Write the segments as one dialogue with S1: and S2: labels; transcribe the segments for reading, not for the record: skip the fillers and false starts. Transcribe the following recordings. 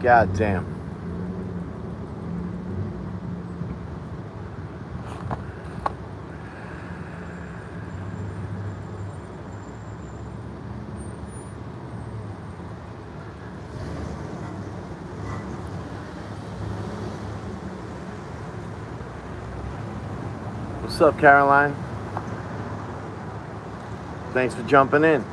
S1: God damn. What's up, Caroline? Thanks for jumping in.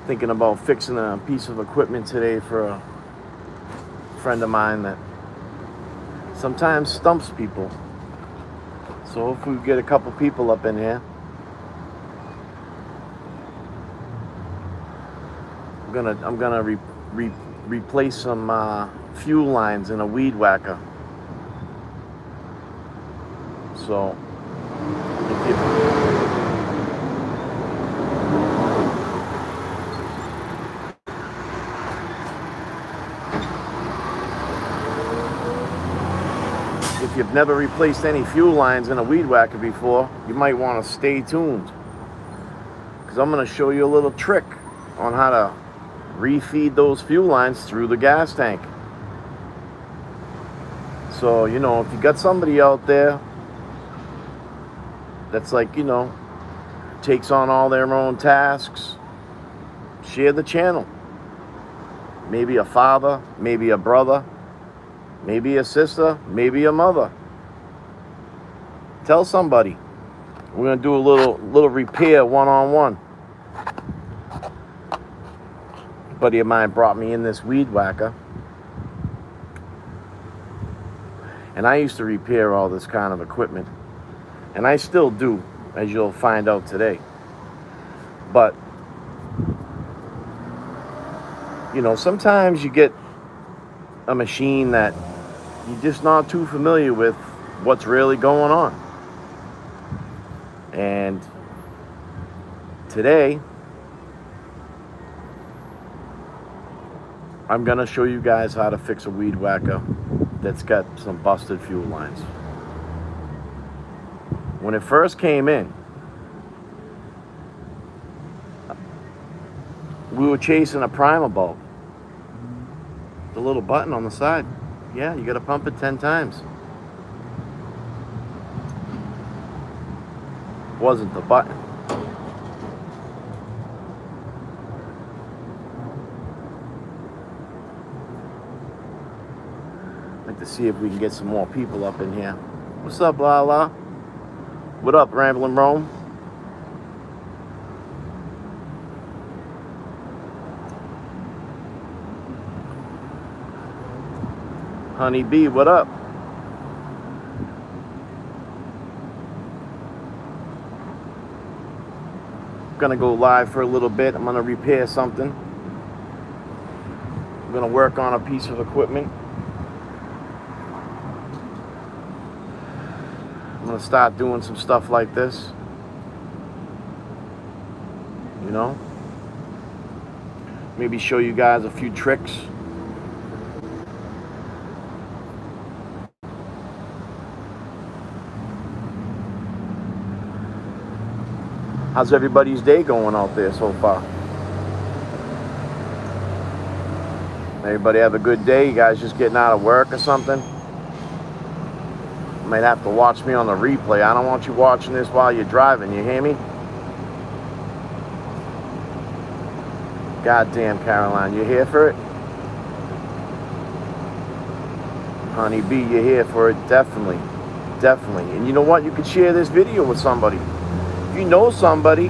S1: Thinking about fixing a piece of equipment today for a friend of mine that sometimes stumps people. So if we get a couple people up in here, I'm gonna replace some fuel lines in a Weedwacker. So if you've never replaced any fuel lines in a Weedwacker before, you might want to stay tuned, because I'm going to show you a little trick on how to refeed those fuel lines through the gas tank. So, if you got somebody out there that's like, takes on all their own tasks, share the channel. Maybe a father, maybe a brother, maybe a sister, maybe a mother. Tell somebody. We're going to do a little repair one-on-one. A buddy of mine brought me in this Weedwacker. And I used to repair all this kind of equipment. And I still do, as you'll find out today. But, sometimes you get a machine that you're just not too familiar with what's really going on. And today, I'm going to show you guys how to fix a Weedwacker that's got some busted fuel lines. When it first came in, we were chasing a primer bulb. The little button on the side. Yeah, you got to pump it 10 times. Wasn't the button. I'd like to see if we can get some more people up in here. What's up, Lala? What up, Ramblin' Rome? Honey Bee, what up? Gonna go live for a little bit. I'm gonna repair something. I'm gonna work on a piece of equipment. I'm gonna start doing some stuff like this. Maybe show you guys a few tricks. How's everybody's day going out there so far? Everybody have a good day? You guys just getting out of work or something? You might have to watch me on the replay. I don't want you watching this while you're driving, you hear me? Goddamn, Caroline, you here for it? Honey Bee, you're here for it? Definitely. Definitely. And you know what? You could share this video with somebody. If you know somebody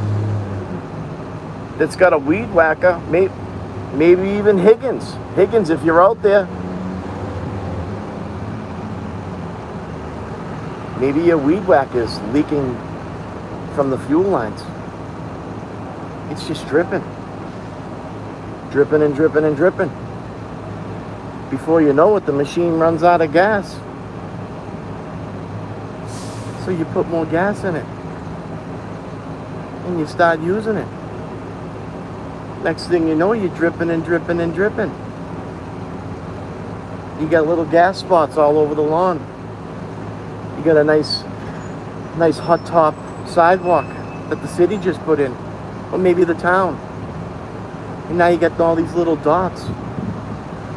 S1: that's got a Weedwacker, maybe even Higgins. Higgins, if you're out there, maybe your Weedwacker is leaking from the fuel lines. It's just dripping. Dripping and dripping and dripping. Before you know it, the machine runs out of gas. So you put more gas in it. And you start using it. Next thing you know, you're dripping and dripping and dripping. You got little gas spots all over the lawn. You got a nice hot top sidewalk that the city just put in. Or maybe the town. And now you got all these little dots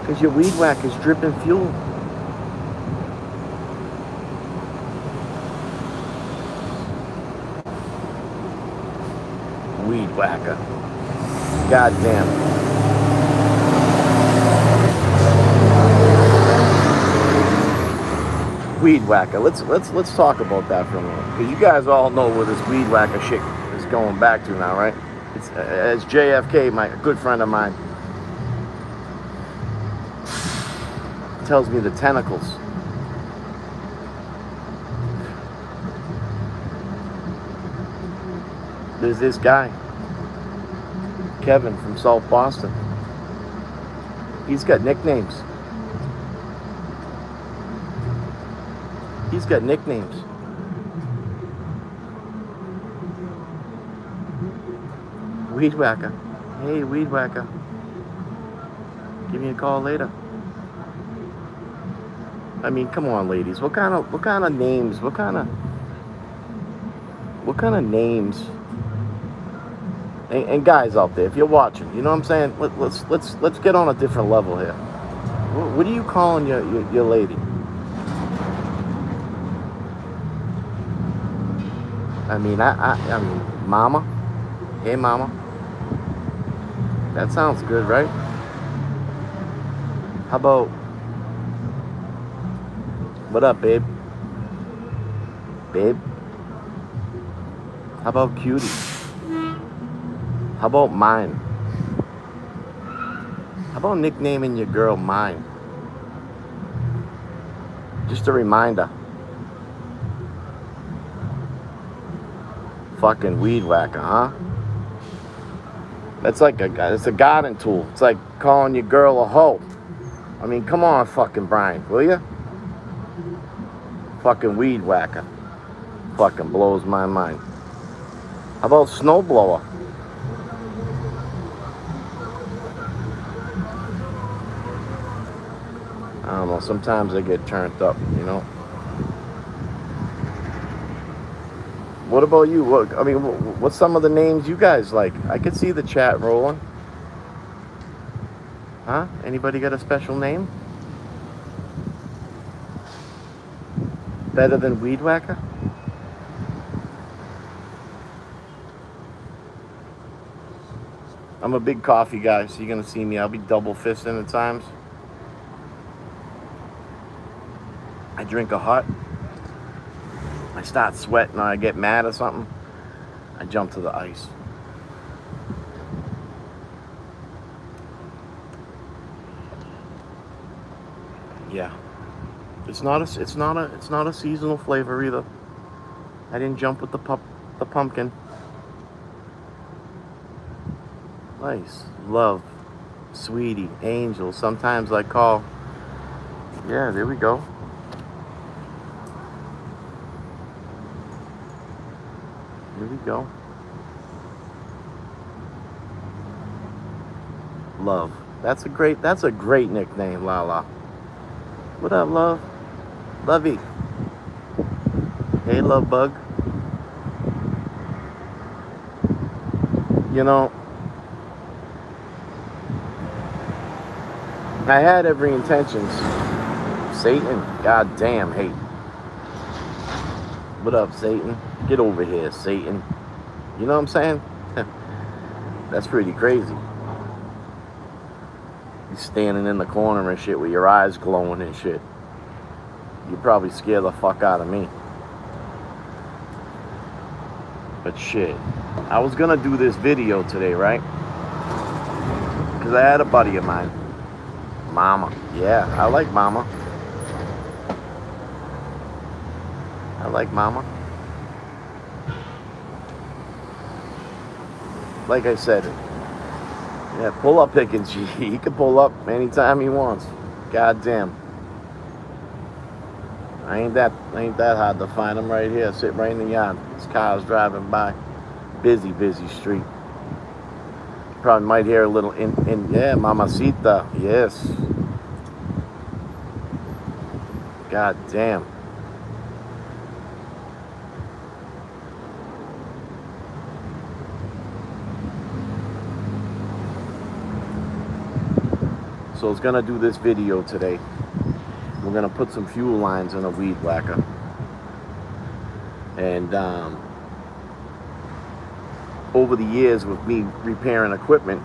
S1: because your weed whacker's dripping fuel. Weedwacker. Goddamn. Weedwacker. Let's talk about that for a moment, because you guys all know where this Weedwacker shit is going back to now, right? It's as JFK, a good friend of mine, tells me the tentacles. There's this guy, Kevin from South Boston. He's got nicknames. He's got nicknames. Weedwacker. Hey, Weedwacker. Give me a call later. I mean, come on, ladies. What kind of names? What kind of names? And guys out there, if you're watching, you know what I'm saying? Let's get on a different level here. What are you calling your lady? I mean, I mean, mama. Hey, mama. That sounds good, right? How about, what up, babe? Babe? How about cutie? How about mine? How about nicknaming your girl mine? Just a reminder. Fucking Weedwacker, huh? It's a garden tool. It's like calling your girl a hoe. I mean, come on, fucking Brian, will ya? Fucking Weedwacker. Fucking blows my mind. How about snowblower? I don't know. Sometimes I get turned up, you know. What about you? What's some of the names you guys like? I could see the chat rolling. Huh? Anybody got a special name? Better than Weedwacker? I'm a big coffee guy, so you're gonna see me. I'll be double fisting at times. I drink a hot. I start sweating or I get mad or something. I jump to the ice. Yeah. It's not a seasonal flavor either. I didn't jump with the pumpkin. Nice. Love. Sweetie. Angel. Sometimes I call. Yeah, there we go. Here we go. Love. That's a great nickname, Lala. What up, love? Lovey. Hey, love bug. You know, I had every intentions. Satan, goddamn hate. What up, Satan? Get over here, Satan. You know what I'm saying? That's pretty crazy. You standing in the corner and shit with your eyes glowing and shit. You probably scare the fuck out of me. But shit, I was gonna do this video today, right? Because I had a buddy of mine. Mama. Yeah, I like Mama. I like Mama. Like I said, yeah, pull up Pickens. He can pull up anytime he wants. Goddamn. Ain't that hard to find him right here, sitting right in the yard. His car's driving by. Busy street. Probably might hear a little yeah, Mamacita. Yes. God damn. So I was gonna do this video today. We're gonna put some fuel lines in a weed whacker. And over the years with me repairing equipment,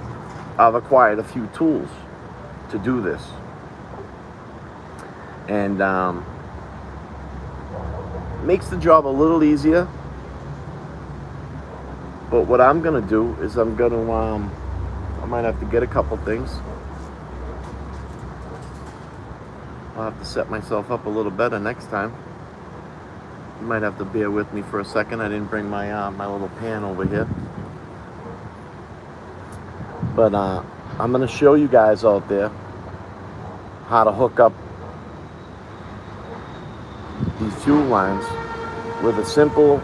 S1: I've acquired a few tools to do this. And makes the job a little easier. But what I'm gonna do is I'm gonna I might have to get a couple things. I'll have to set myself up a little better next time. You might have to bear with me for a second. I didn't bring my my little pan over here. But I'm gonna show you guys out there how to hook up these fuel lines with a simple,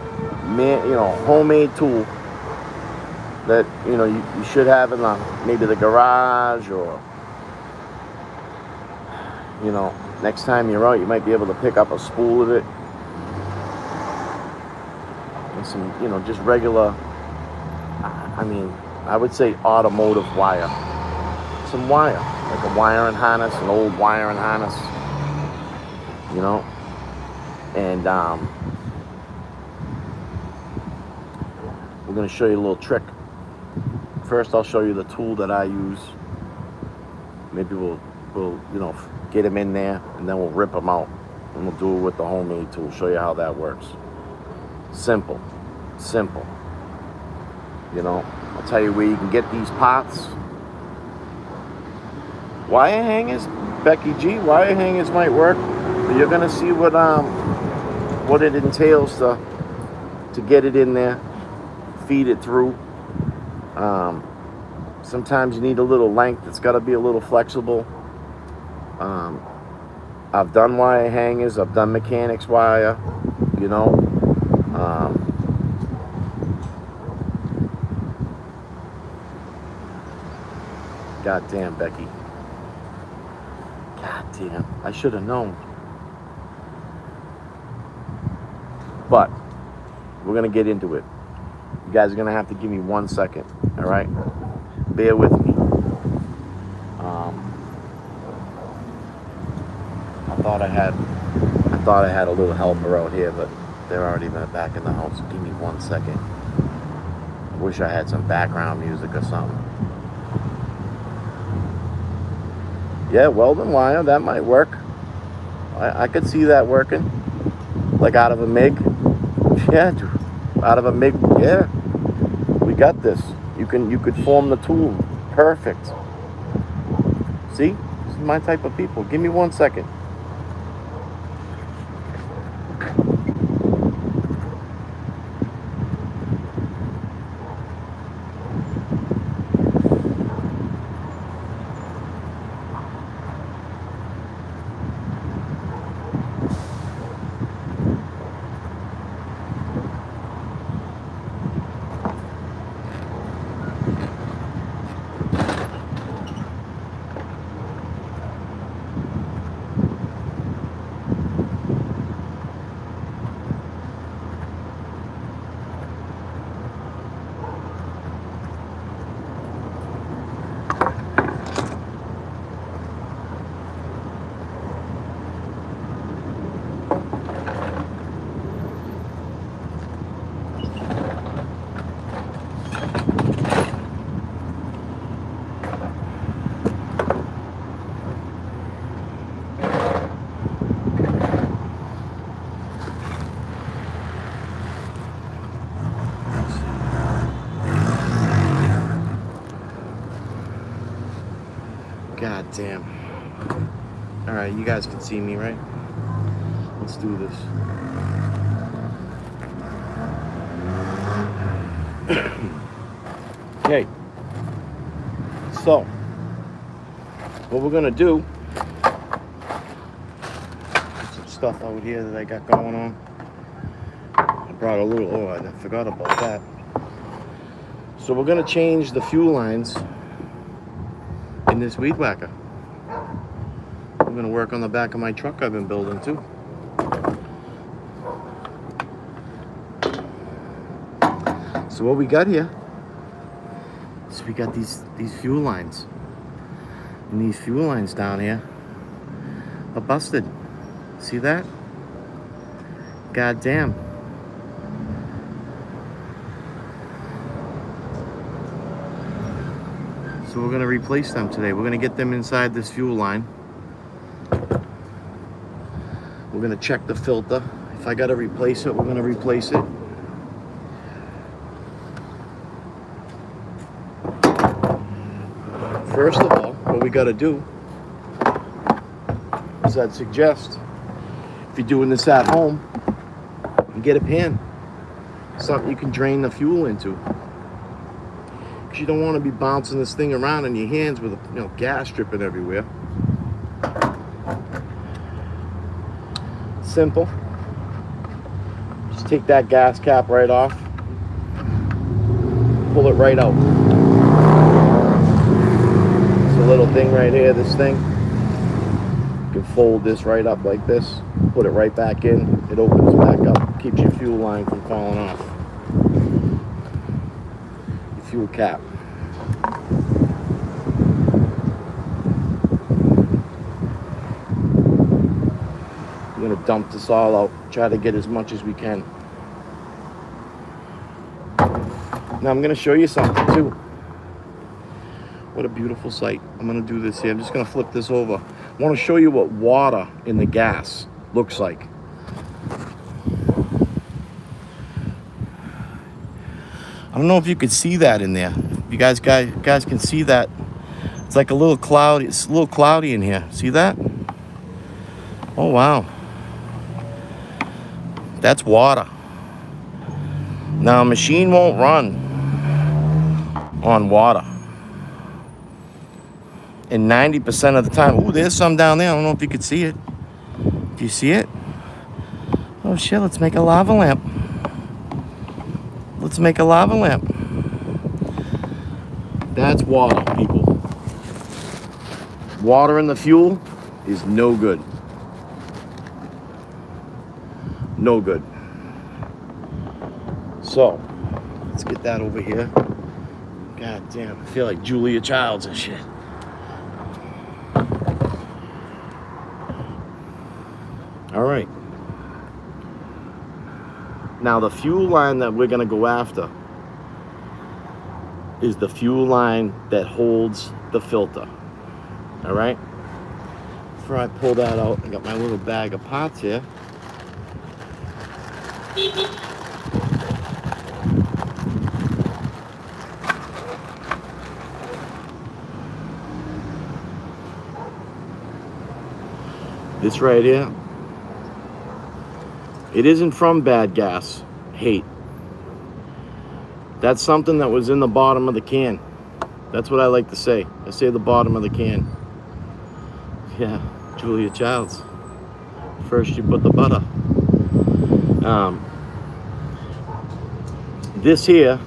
S1: homemade tool that you should have in maybe the garage, or next time you're out, you might be able to pick up a spool of it and some just regular, I would say automotive wire, some wire, like a wiring harness, an old wiring harness, and we're going to show you a little trick. First, I'll show you the tool that I use. Maybe we'll get them in there, and then we'll rip them out, and we'll do it with the homemade tool. Show you how that works. Simple. I'll tell you where you can get these pots. Wire hangers, Becky G. Wire hangers might work, but you're gonna see what it entails to get it in there, feed it through. Sometimes you need a little length. It's got to be a little flexible. I've done wire hangers. I've done mechanics wire. God damn, Becky. God damn. I should have known. But we're going to get into it. You guys are going to have to give me 1 second. All right? Bear with me. I thought I had a little helper out here, but they're already back in the house. Give me 1 second. I wish I had some background music or something. Yeah, welding wire, that might work. I could see that working. Like out of a MIG. Yeah, out of a MIG. Yeah, we got this. You could form the tool. Perfect. See? This is my type of people. Give me 1 second. God damn. Alright, you guys can see me, right? Let's do this. Okay. So, what we're gonna do, some stuff out here that I got going on. I brought a little, I forgot about that. So we're gonna change the fuel lines in this weed whacker. I'm gonna work on the back of my truck I've been building too. So what we got here is we got these fuel lines. And these fuel lines down here are busted. See that? God damn. So we're gonna replace them today. We're gonna get them inside this fuel line. We're gonna check the filter. If I gotta replace it, we're gonna replace it. First of all, what we gotta do is I'd suggest, if you're doing this at home, you get a pan. Something you can drain the fuel into. Because you don't want to be bouncing this thing around in your hands with gas dripping everywhere. Simple. Just take that gas cap right off. Pull it right out. It's a little thing right here, this thing. You can fold this right up like this. Put it right back in. It opens back up. Keeps your fuel line from falling off. Your fuel cap. We're gonna dump this all out. Try to get as much as we can. Now I'm gonna show you something too. What a beautiful sight. I'm gonna do this here. I'm just gonna flip this over. I wanna show you what water in the gas looks like. I don't know if you could see that in there. If you guys can see that. It's like a little cloudy. It's a little cloudy in here. See that? Oh wow. That's water. Now a machine won't run on water. And 90% of the time, ooh, there's some down there. I don't know if you could see it. Do you see it? Oh shit, let's make a lava lamp. Let's make a lava lamp. That's water, people. Water in the fuel is no good. No good. So, let's get that over here. God damn, I feel like Julia Childs and shit. All right. Now the fuel line that we're gonna go after is the fuel line that holds the filter. All right. Before I pull that out, I got my little bag of parts here. This right here, it isn't from bad gas, hate. That's something that was in the bottom of the can. That's what I like to say. I say the bottom of the can. Yeah, Julia Childs. First you put the butter. This here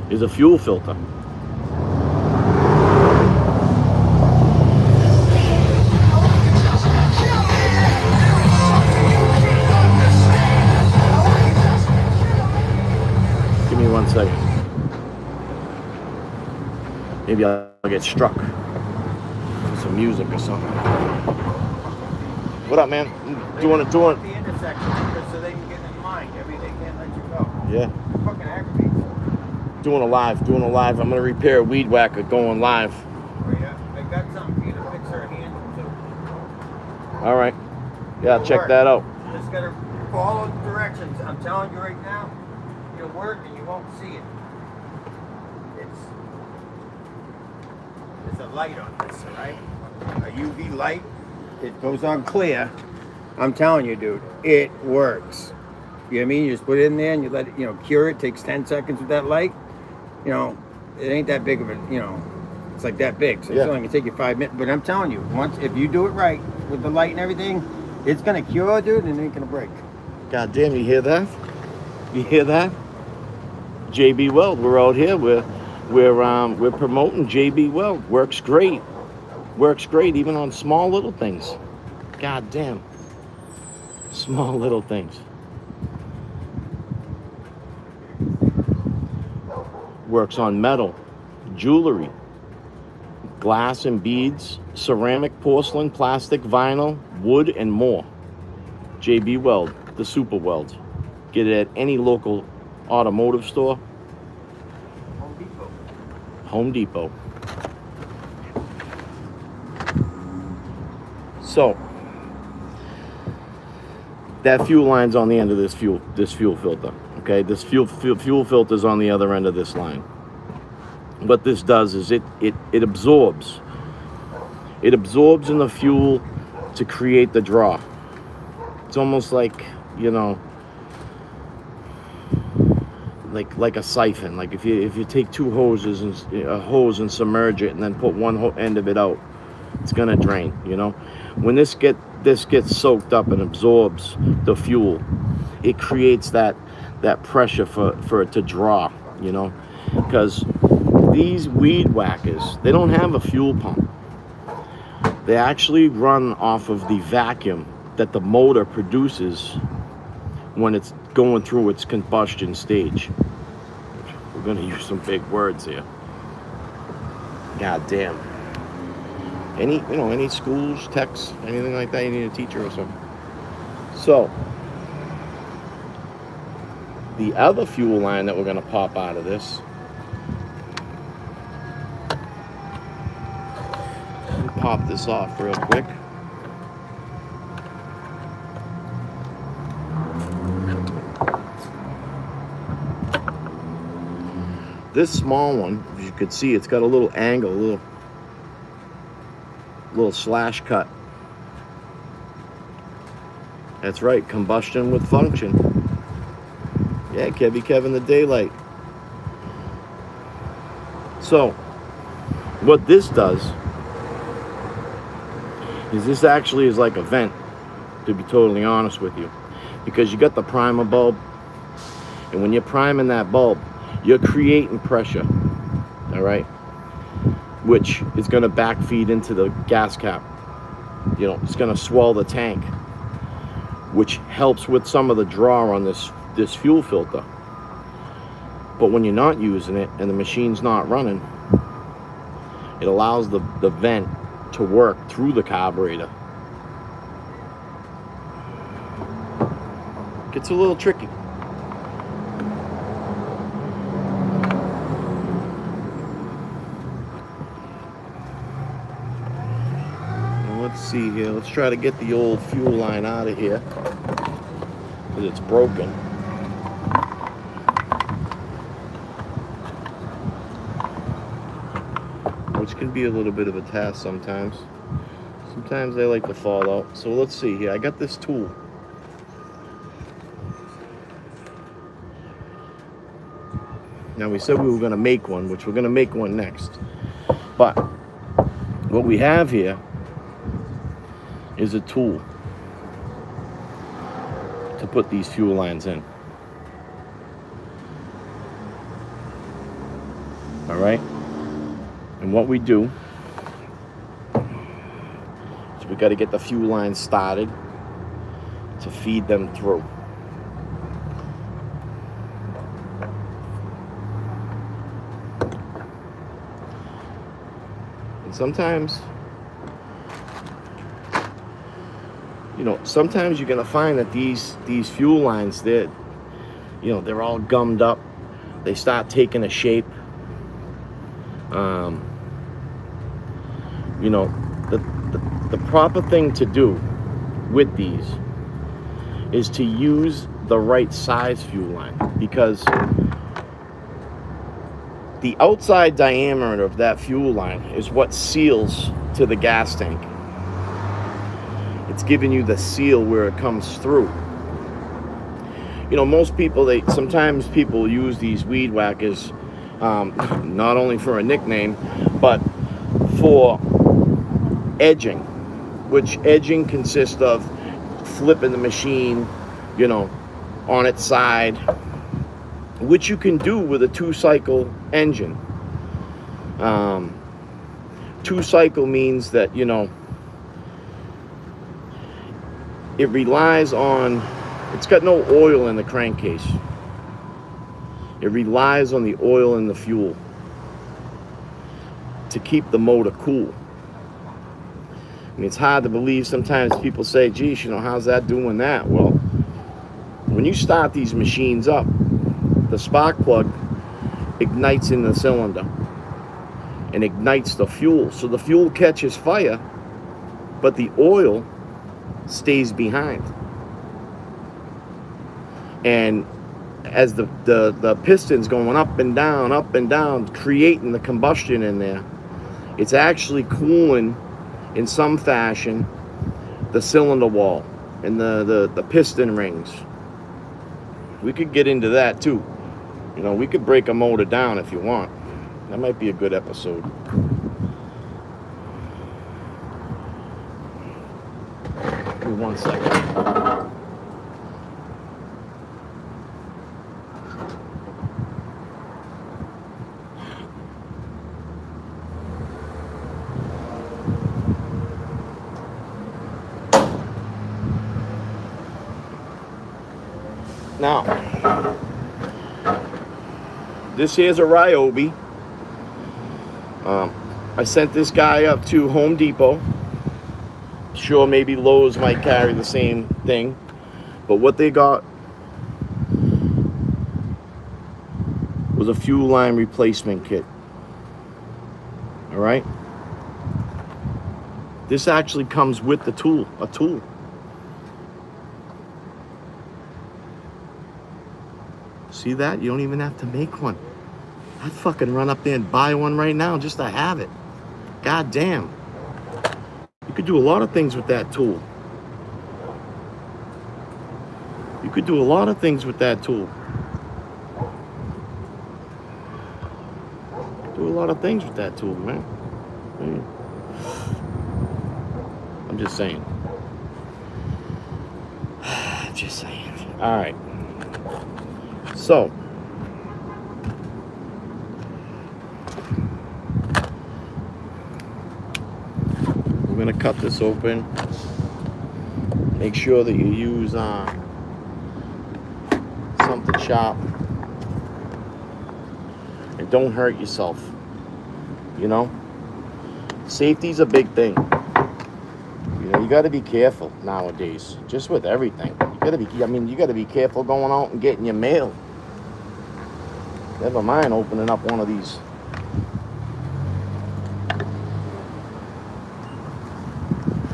S1: is a fuel filter. Give me 1 second. Maybe I'll get struck with some music or something. What up, man? Doing
S2: the intersection so they can get in line. They can't let you go.
S1: Yeah.
S2: Fucking aggravating.
S1: Doing a live. I'm gonna repair a Weedwacker going live.
S2: Oh yeah, I got something for you to fix her handle too.
S1: All right. Yeah, check that out.
S2: You just gotta follow the directions. I'm telling you right now, you'll work and you won't see it. There's a light on this, all right? A UV light. It goes on clear. I'm telling you, dude, it works. You know what I mean? You just put it in there and you let it, cure it. Takes 10 seconds with that light. It ain't that big of a, it's like that big. So it's only gonna take you 5 minutes. But I'm telling you, if you do it right with the light and everything, it's gonna cure, dude, and it ain't gonna break.
S1: God damn, you hear that? You hear that? JB Weld, we're out here. We're promoting JB Weld. Works great. Works great even on small little things. God damn. Small little things. Works on metal, jewelry, glass and beads, ceramic, porcelain, plastic, vinyl, wood, and more. JB Weld, the Super Weld. Get it at any local automotive store.
S2: Home Depot.
S1: Home Depot. So that fuel line's on the end of this fuel filter. Okay, this fuel filter's on the other end of this line. What this does is it absorbs. It absorbs in the fuel to create the draw. It's almost like, you know, like a siphon. Like if you take two hoses and a hose and submerge it and then put one end of it out, it's gonna drain. You know, when this gets soaked up and absorbs the fuel, it creates that pressure for it to draw. You know, because these weed whackers, they don't have a fuel pump. They actually run off of the vacuum that the motor produces when it's going through its combustion stage. We're going to use some big words here. God damn. Any schools, techs, anything like that, you need a teacher or something. So, the other fuel line that we're going to pop out of this, pop this off real quick. This small one, as you can see, it's got a little angle, a little slash cut. That's right, combustion with function. Yeah, Kevy Kev in the daylight. So, what this does is this actually is like a vent, to be totally honest with you, because you got the primer bulb, and when you're priming that bulb, you're creating pressure, all right, which is going to backfeed into the gas cap. You know, it's going to swell the tank, which helps with some of the draw on this fuel filter. But when you're not using it and the machine's not running, it allows the vent to work through the carburetor. Gets a little tricky. Let's see here. Let's try to get the old fuel line out of here because it's broken. Which can be a little bit of a task sometimes. Sometimes they like to fall out. So let's see here. I got this tool. Now we said we were going to make one, which we're going to make one next. But what we have here is a tool to put these fuel lines in. All right? And what we do is we got to get the fuel lines started to feed them through. And sometimes, sometimes you're gonna find that these fuel lines, they're all gummed up. They start taking a shape. The proper thing to do with these is to use the right size fuel line, because the outside diameter of that fuel line is what seals to the gas tank. It's giving you the seal where it comes through. Most people, sometimes people use these weed whackers not only for a nickname, but for edging, which edging consists of flipping the machine, on its side, which you can do with a 2-cycle engine. 2-cycle means that, it relies on, it's got no oil in the crankcase. It relies on the oil in the fuel to keep the motor cool. I mean, it's hard to believe sometimes people say, geez, you know, how's that doing that? Well, when you start these machines up, the spark plug ignites in the cylinder and ignites the fuel. So the fuel catches fire, but the oil stays behind. And as the piston's going up and down, creating the combustion in there, it's actually cooling in some fashion the cylinder wall and the piston rings. We could get into that too. You know, we could break a motor down if you want. That might be a good episode. Give me 1 second. Now, this here's a Ryobi. I sent this guy up to Home Depot. Sure, maybe Lowe's might carry the same thing, but what they got was a fuel line replacement kit. All right. This actually comes with the tool, a tool. See that? You don't even have to make one. I'd fucking run up there and buy one right now just to have it. God damn. You could do a lot of things with that tool. You could do a lot of things with that tool. Do a lot of things with that tool, man. I'm just saying. Just saying. All right. So, we're going to cut this open. Make sure that you use something sharp. And don't hurt yourself. You know? Safety's a big thing. You know, you got to be careful nowadays. Just with everything. You got to be careful going out and getting your mail. Never mind opening up one of these.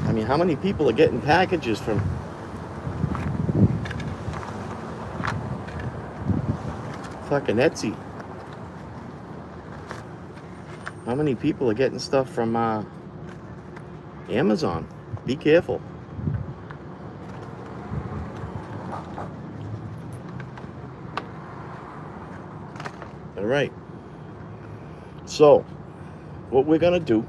S1: I mean, how many people are getting packages from fucking Etsy? How many people are getting stuff from Amazon? Be careful. All right. So, what we're going to do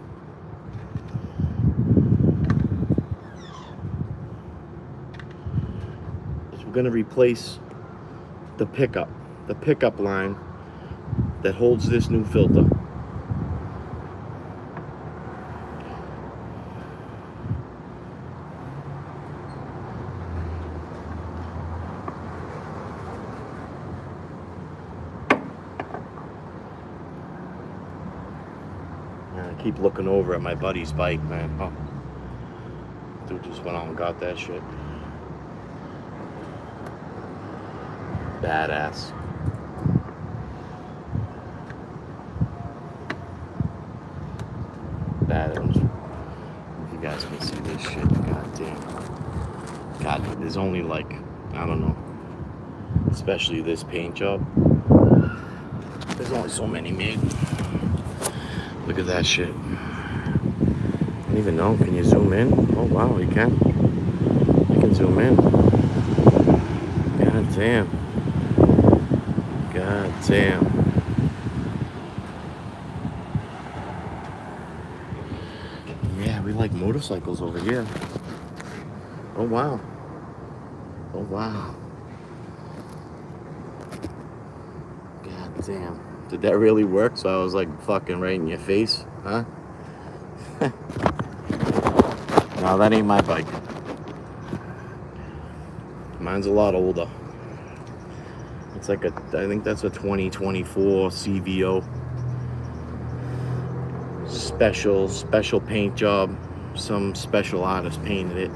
S1: is we're going to replace the pickup line that holds this new filter. I keep looking over at my buddy's bike, man. Oh, dude just went out and got that shit. Badass. Badass. If you guys can see this shit, god damn. God, there's only like, I don't know, especially this paint job. There's only so many made. Look at that shit. I don't even know. Can you zoom in? Oh wow, you can. You can zoom in. God damn. God damn. Yeah, we like motorcycles over here. Oh wow. Oh wow. God damn. Did that really work? So I was like fucking right in your face, huh? No, that ain't my bike. Mine's a lot older. It's like I think that's a 2024 CVO. special paint job. Some special artist painted it.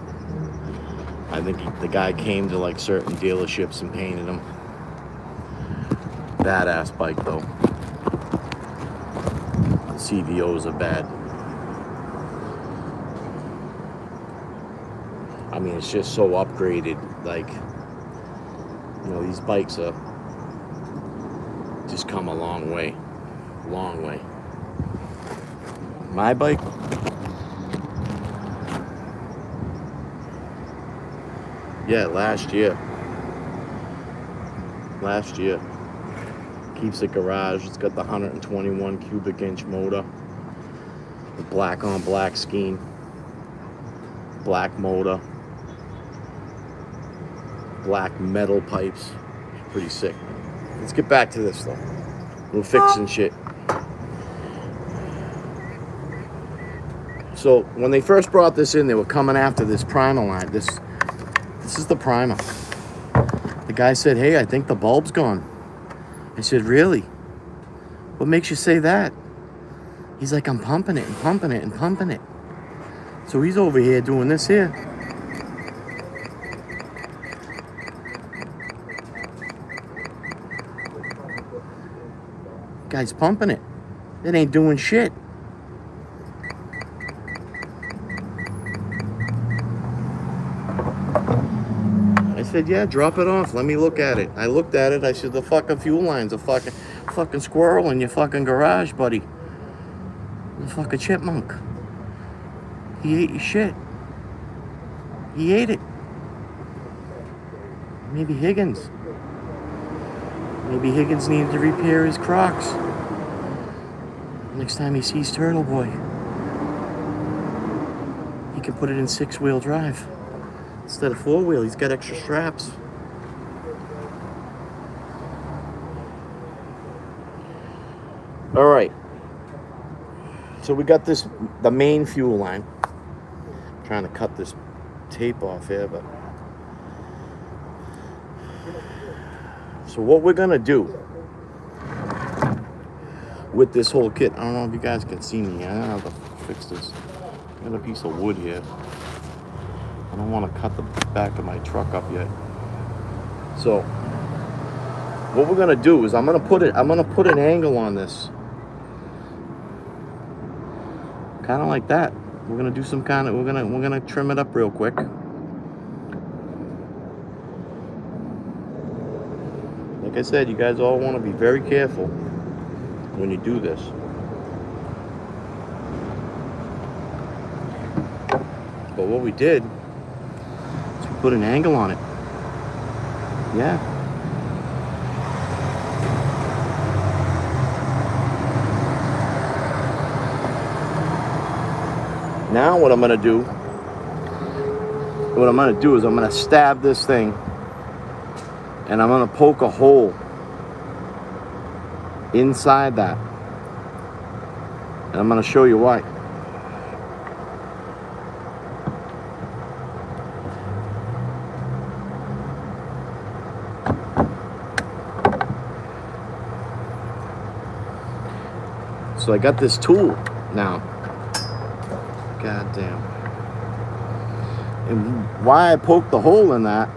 S1: I think the guy came to like certain dealerships and painted them. Badass bike though. The CVOs are bad. I mean, it's just so upgraded. Like, you know, these bikes are just come a long way. Long way. My bike, yeah, last year. Keeps it garage. It's got the 121 cubic inch motor, the black on black scheme, black motor, black metal pipes. Pretty sick. Let's get back to this though. We're fixing shit. So when they first brought this in, they were coming after this primer line. This is the primer. The guy said, "Hey, I think the bulb's gone." I said, "Really? What makes you say that?" He's like, "I'm pumping it and pumping it and pumping it." So he's over here doing this here. Guy's pumping it. It ain't doing shit. I said, "Yeah, drop it off. Let me look at it." I looked at it. I said, "The fucking fuel line's a fucking squirrel in your fucking garage, buddy. The fucking chipmunk. He ate your shit. He ate it. Maybe Higgins needed to repair his Crocs. Next time he sees Turtle Boy, he can put it in 6-wheel drive instead of 4-wheel. He's got extra straps." All right. So we got the main fuel line. I'm trying to cut this tape off here, but so what we're gonna do with this whole kit, I don't know if you guys can see me. I don't know how to fix this. I got a piece of wood here. I don't want to cut the back of my truck up yet. So what we're gonna do is I'm gonna put an angle on this, kind of like that. We're gonna do some kind of we're gonna trim it up real quick. Like I said, you guys all want to be very careful when you do this. But what we did is we put an angle on it. Yeah. Now what I'm gonna do is I'm gonna stab this thing and I'm gonna poke a hole inside that. And I'm gonna show you why. So I got this tool now. God damn. And why I poked the hole in that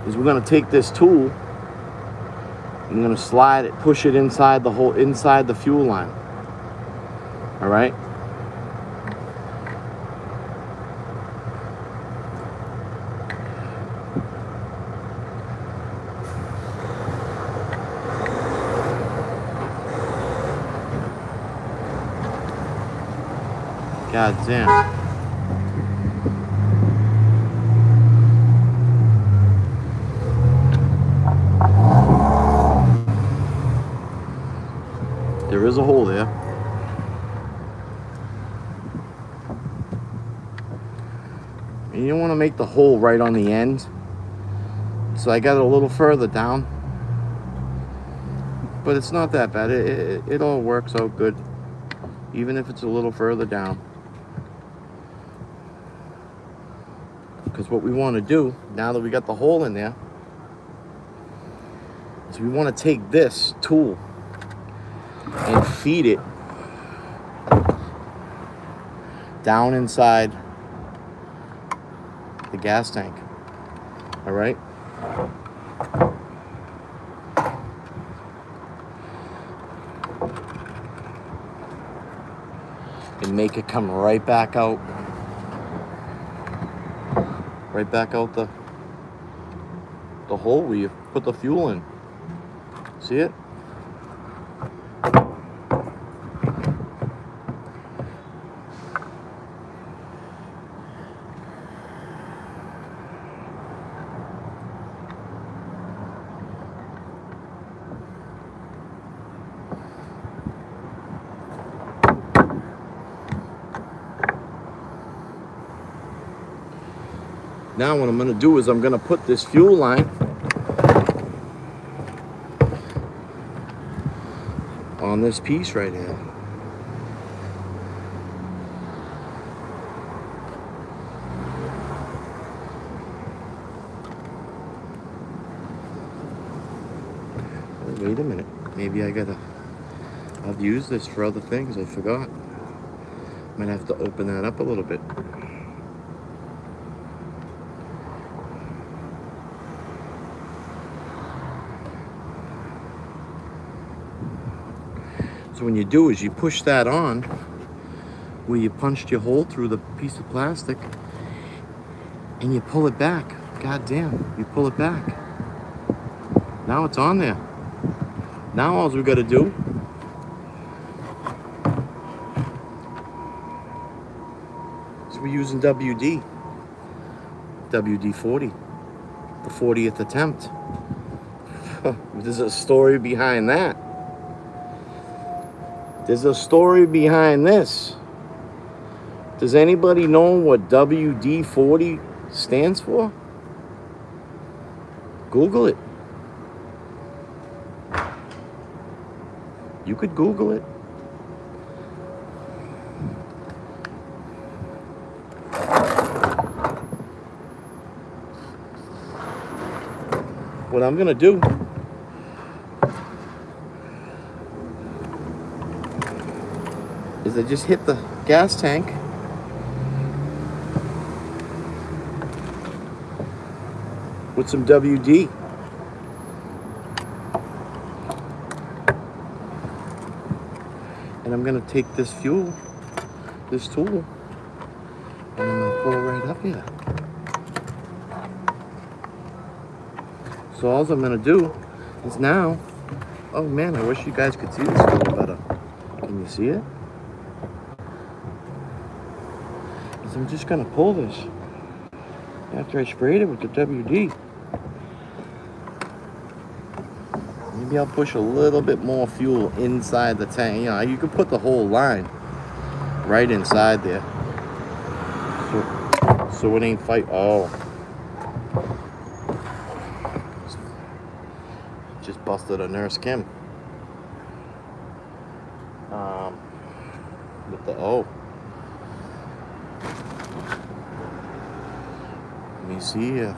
S1: is we're gonna take this tool, I'm gonna slide it, push it inside the hole, inside the fuel line. All right. God damn. There is a hole there. And you don't want to make the hole right on the end. So I got it a little further down. But it's not that bad. It all works out good. Even if it's a little further down. Because what we want to do, now that we got the hole in there, is we want to take this tool and feed it down inside the gas tank. All right? And make it come right back out. Right back out the hole where you put the fuel in. See it? Now what I'm going to do is I'm going to put this fuel line on this piece right here. Wait a minute. Maybe I've used this for other things. I forgot. Might have to open that up a little bit. So when you do is you push that on where you punched your hole through the piece of plastic and you pull it back. God damn, you pull it back. Now it's on there. Now all we got to do is we're using WD-40, the 40th attempt. There's a story behind that. There's a story behind this. Does anybody know what WD-40 stands for? Google it. You could Google it. What I'm gonna do is I just hit the gas tank with some WD. And I'm gonna take this fuel, this tool, and I'm gonna pull it right up here. So all I'm gonna do is now, oh man, I wish you guys could see this a little better. Can you see it? Is I'm just gonna pull this after I sprayed it with the WD. Maybe I'll push a little bit more fuel inside the tank. You know, you can put the whole line right inside there. So it ain't fight. Oh. Just busted a Nurse Kim. With the O. Let me see here.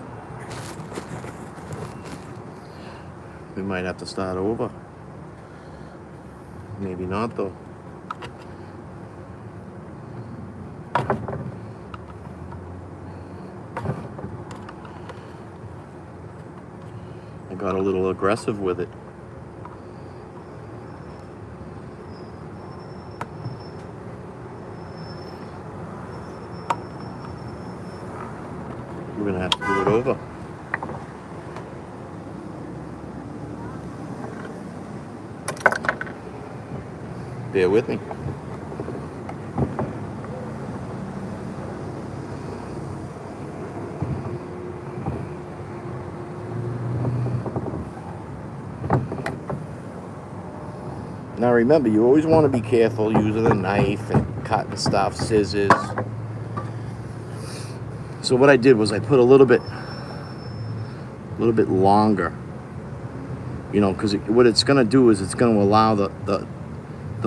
S1: We might have to start over. Maybe not though. I got a little aggressive with it. We're gonna have to do it over. Bear with me. Now remember, you always want to be careful using a knife and cutting stuff, scissors. So what I did was I put a little bit longer, you know, because what it's going to do is it's going to allow the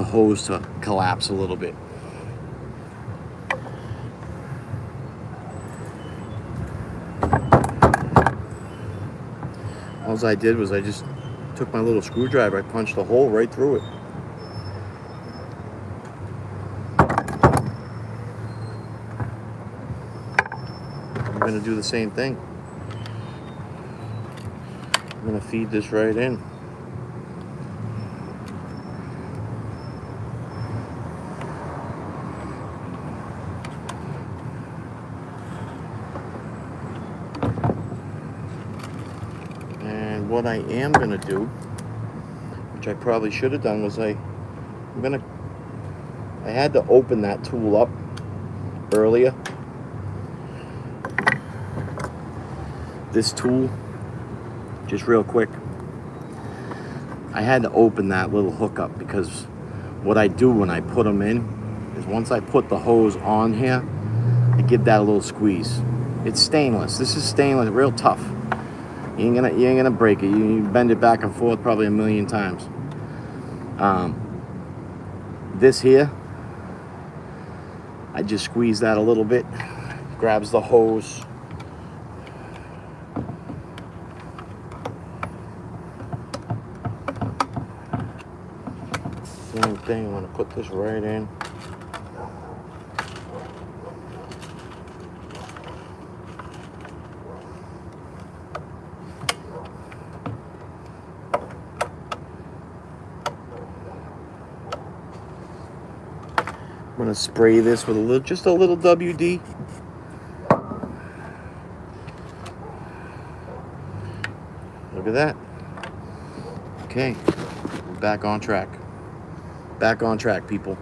S1: hose to collapse a little bit. All I did was I just took my little screwdriver, I punched a hole right through it. gonna do the same thing. I'm gonna feed this right in. And what I am gonna do, which I probably should have done, was I had to open that tool up earlier. This tool, just real quick, I had to open that little hook up because what I do when I put them in is once I put the hose on here, I give that a little squeeze. It's stainless. This is stainless, real tough. You ain't gonna break it. You bend it back and forth probably a million times. This here, I just squeeze that a little bit, grabs the hose. Same thing, I'm gonna put this right in. I'm gonna spray this with just a little WD. Look at that. Okay, we're back on track. Back on track, people.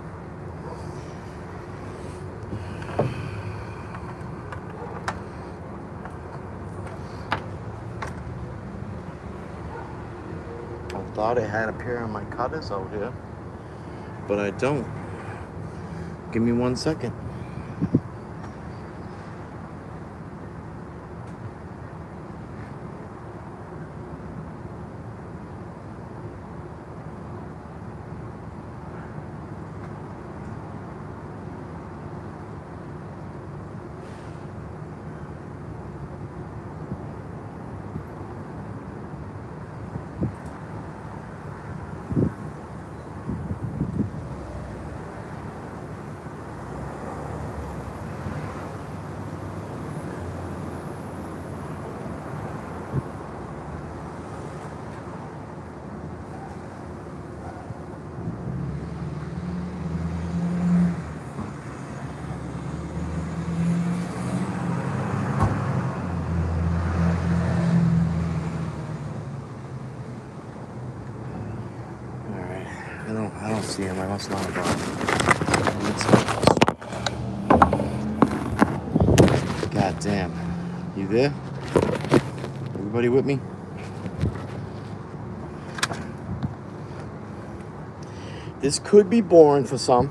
S1: I thought I had a pair of my cutters out here, but I don't. Give me 1 second. I don't see him. I must not have gone. God damn. You there? Everybody with me? This could be boring for some.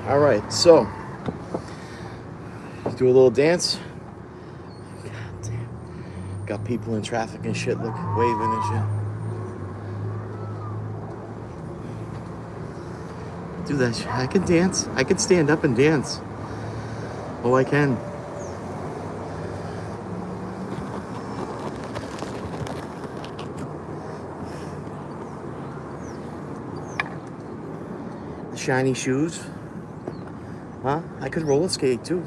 S1: All right, so do a little dance. God damn. Got people in traffic and shit, look, waving and shit. Do that shit. I can dance. I can stand up and dance. Oh, I can. The shiny shoes. Huh? I could roller skate too.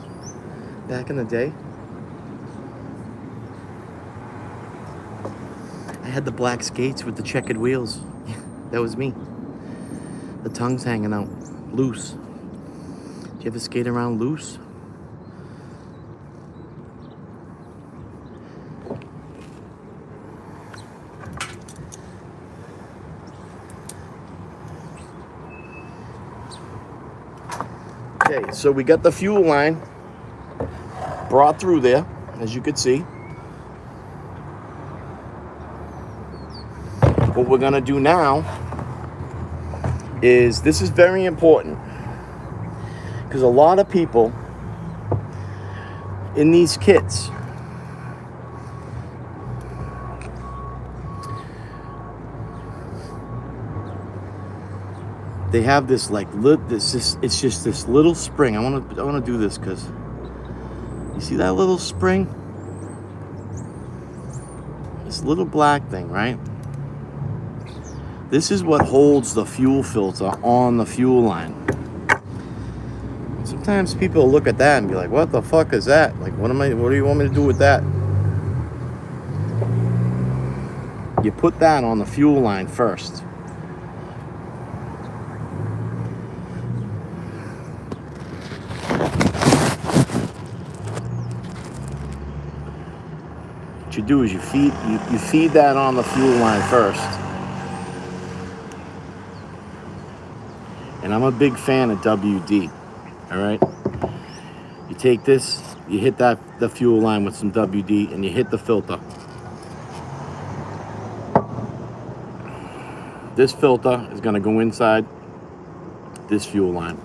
S1: Back in the day. I had the black skates with the checkered wheels. That was me. The tongue's hanging out. Loose. Did you ever skate around loose? Okay, so we got the fuel line brought through there, as you can see. What we're gonna do now is, this is very important. Because a lot of people in these kits, they have this like it's just this little spring. I want to do this because you see that little spring, this little black thing, right? This is what holds the fuel filter on the fuel line. Sometimes people look at that and be like, what the fuck is that? Like, what do you want me to do with that? You put that on the fuel line first. What you do is you feed that on the fuel line first. And I'm a big fan of WD. All right. You take this, you hit the fuel line with some WD, and you hit the filter. This filter is going to go inside this fuel line.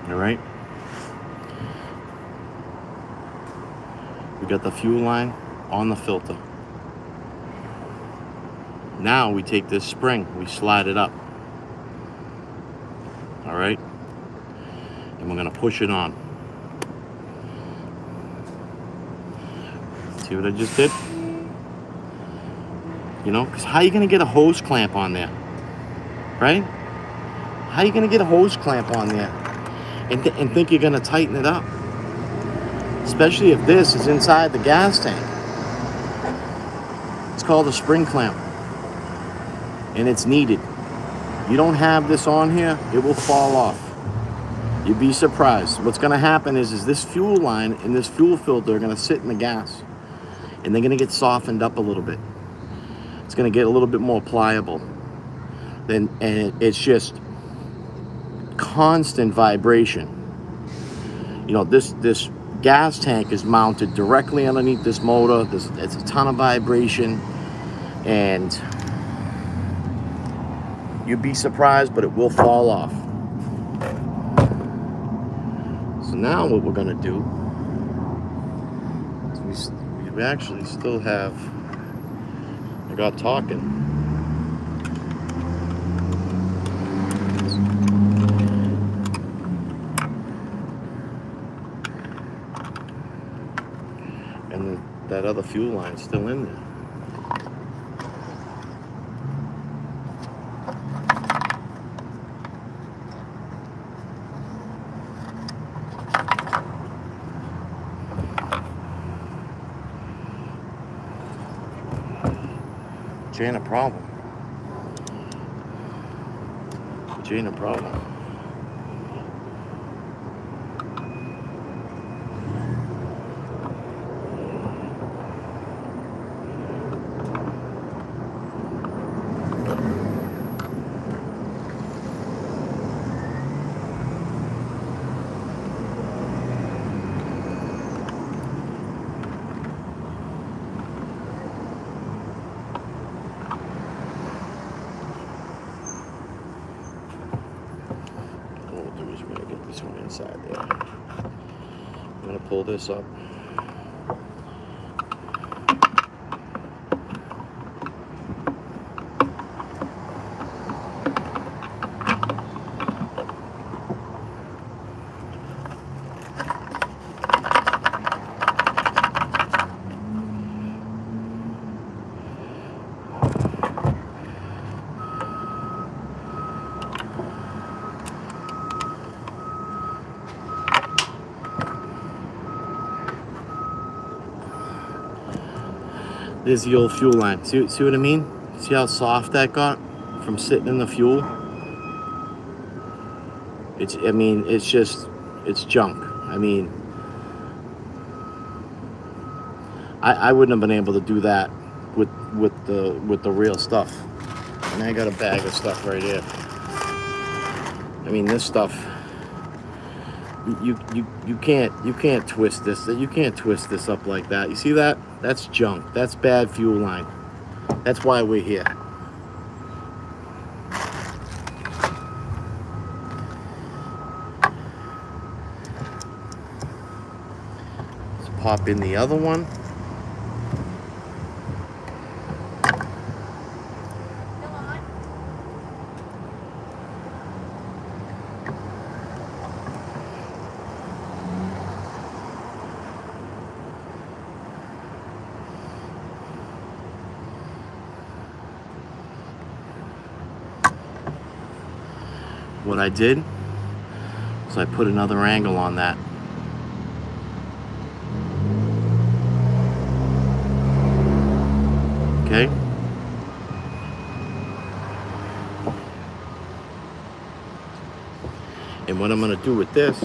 S1: All right. We got the fuel line on the filter. Now we take this spring, we slide it up. All right. And we're gonna push it on. See what I just did? You know, because how are you gonna get a hose clamp on there? Right? How are you gonna get a hose clamp on there and think you're gonna tighten it up? Especially if this is inside the gas tank. It's called a spring clamp. And it's needed. You don't have this on here, it will fall off. You'd be surprised. What's gonna happen is this fuel line and this fuel filter are gonna sit in the gas. And they're gonna get softened up a little bit. It's gonna get a little bit more pliable. And it's just constant vibration. You know, this gas tank is mounted directly underneath this motor. It's a ton of vibration, and you'd be surprised, but it will fall off. So now what we're gonna do is we actually still have, I got talking. And that other fuel line's still in there. Which ain't a problem. Which ain't a problem. Inside there. I'm going to pull this up. There's the old fuel line. See what I mean? See how soft that got from sitting in the fuel? It's junk. I mean, I wouldn't have been able to do that with the real stuff. And I got a bag of stuff right here. I mean, this stuff, you can't twist this. You can't twist this up like that. You see that? That's junk. That's bad fuel line. That's why we're here. Let's pop in the other one. What I did was I put another angle on that. Okay? And what I'm going to do with this,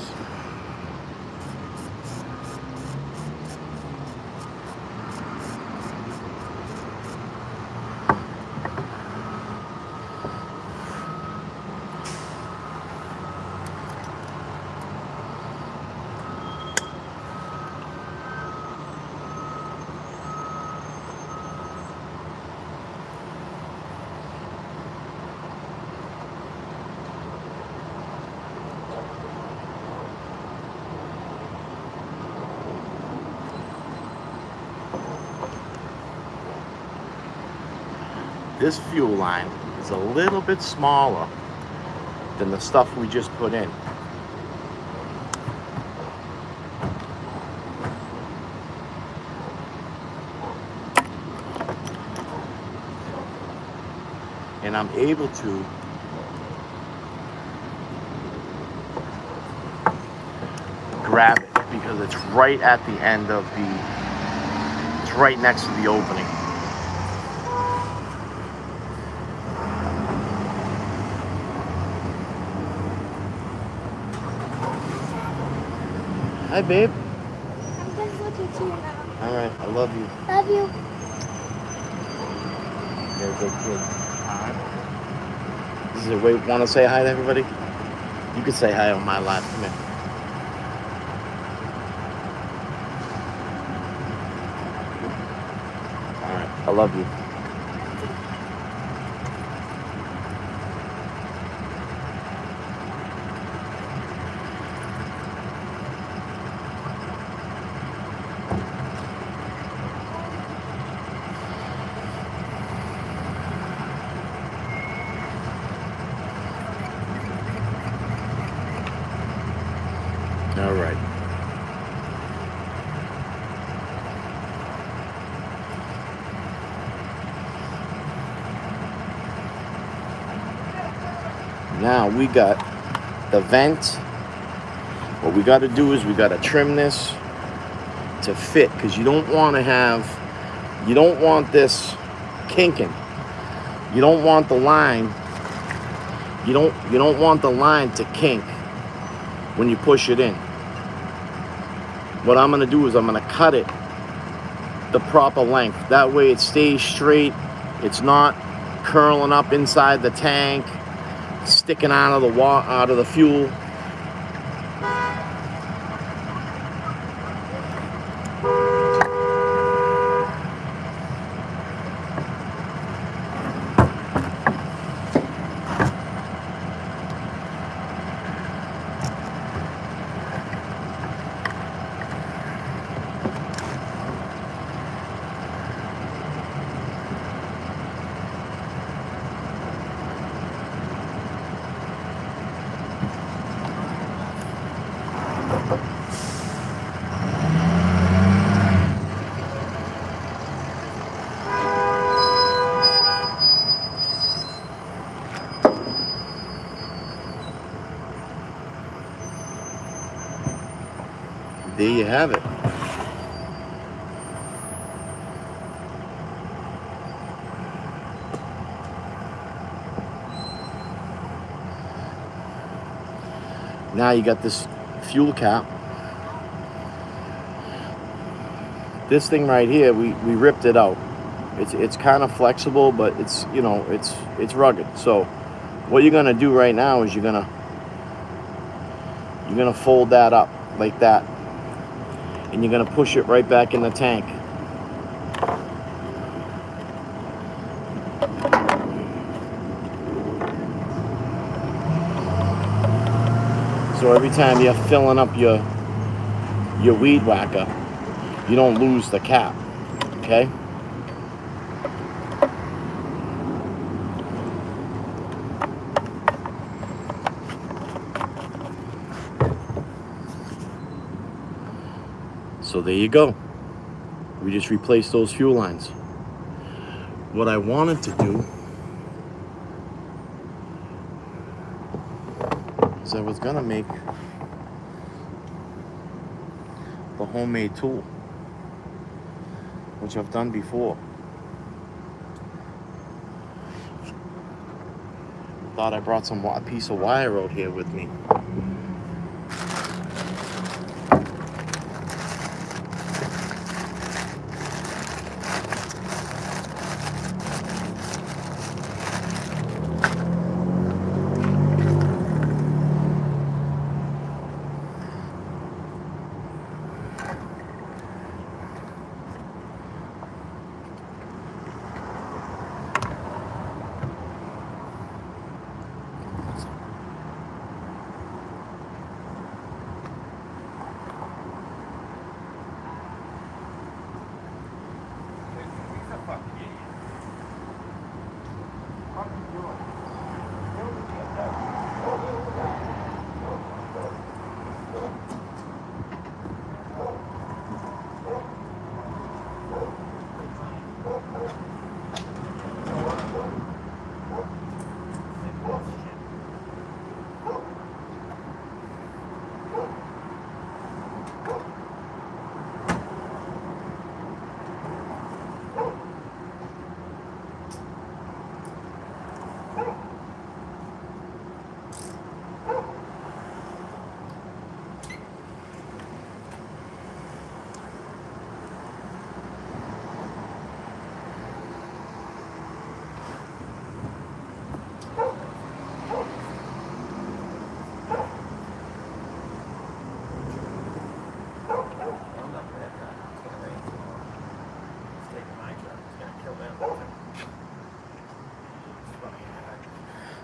S1: this fuel line is a little bit smaller than the stuff we just put in. And I'm able to grab it because it's right at the end of it's right next to the opening. Hi, babe.
S3: I'm gonna look at you now.
S1: All right, I love you.
S3: Love you.
S1: You're a good kid. This is a way. Want to say hi to everybody? You can say hi on my live. Come here. All right, I love you. All right. Now we got the vent. What we got to do is we got to trim this to fit, because you don't want this kinking. You don't want the line. You don't want the line to kink when you push it in. What I'm going to do is I'm going to cut it the proper length. That way it stays straight. It's not curling up inside the tank, sticking out of the fuel. There you have it. Now you got this fuel cap. This thing right here, we ripped it out. It's kind of flexible, but it's, you know, it's rugged. So what you're gonna do right now is you're gonna fold that up like that, and you're gonna push it right back in the tank. So every time you're filling up your weed whacker, you don't lose the cap. Okay? So there you go. We just replaced those fuel lines. What I wanted to do is I was gonna make the homemade tool, which I've done before. Thought I brought a piece of wire out here with me.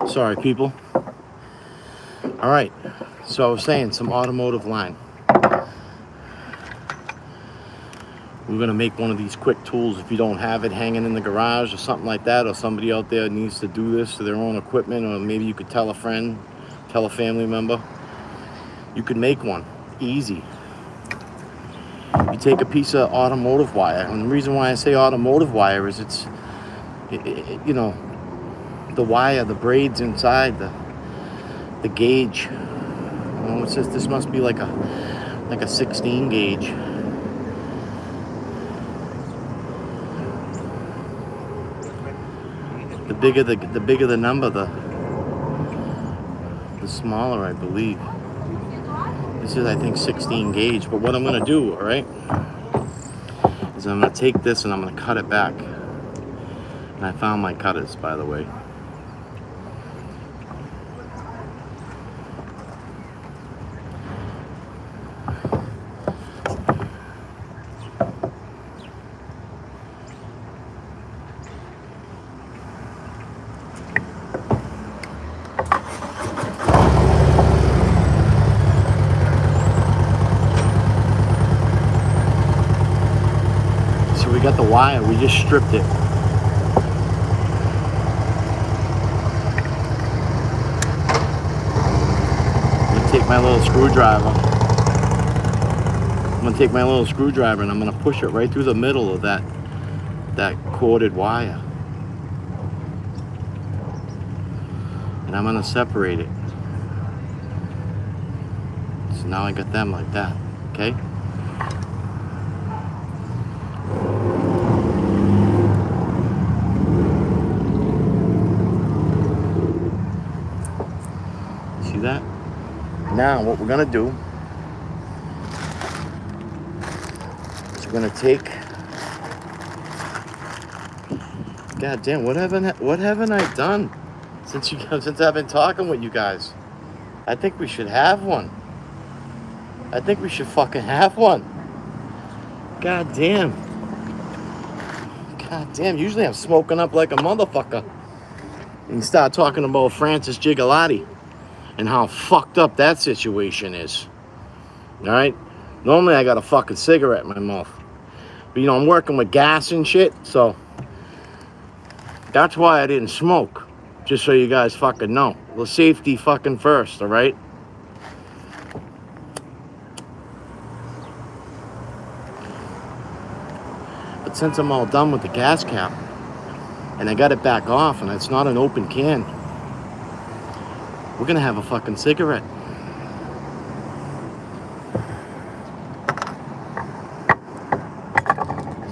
S1: Sorry, people. All right, so I was saying some automotive line. We're gonna make one of these quick tools. If you don't have it hanging in the garage or something like that, or somebody out there needs to do this to their own equipment, or maybe you could tell a friend, tell a family member, you could make one easy. You take a piece of automotive wire, and the reason why I say automotive wire is you know, the wire, the braids inside, the gauge. You know, it says this must be like a 16 gauge. The bigger the number, the smaller, I believe. This is, I think, 16 gauge. But what I'm gonna do, all right, is I'm gonna take this and I'm gonna cut it back. And I found my cutters, by the way. We got the wire, we just stripped it. I'm gonna take my little screwdriver. And I'm gonna push it right through the middle of that corded wire. And I'm gonna separate it. So now I got them like that, okay? That. Now what we're gonna do is we're gonna take God damn, what haven't I done since I've been talking with you guys? I think we should have one. I think we should fucking have one. God damn. God damn, usually I'm smoking up like a motherfucker. And start talking about Francis Gigalotti and how fucked up that situation is. Alright? Normally I got a fucking cigarette in my mouth. But you know, I'm working with gas and shit, so that's why I didn't smoke. Just so you guys fucking know. The safety fucking first, alright? But since I'm all done with the gas cap, and I got it back off, and it's not an open can, we're gonna have a fucking cigarette.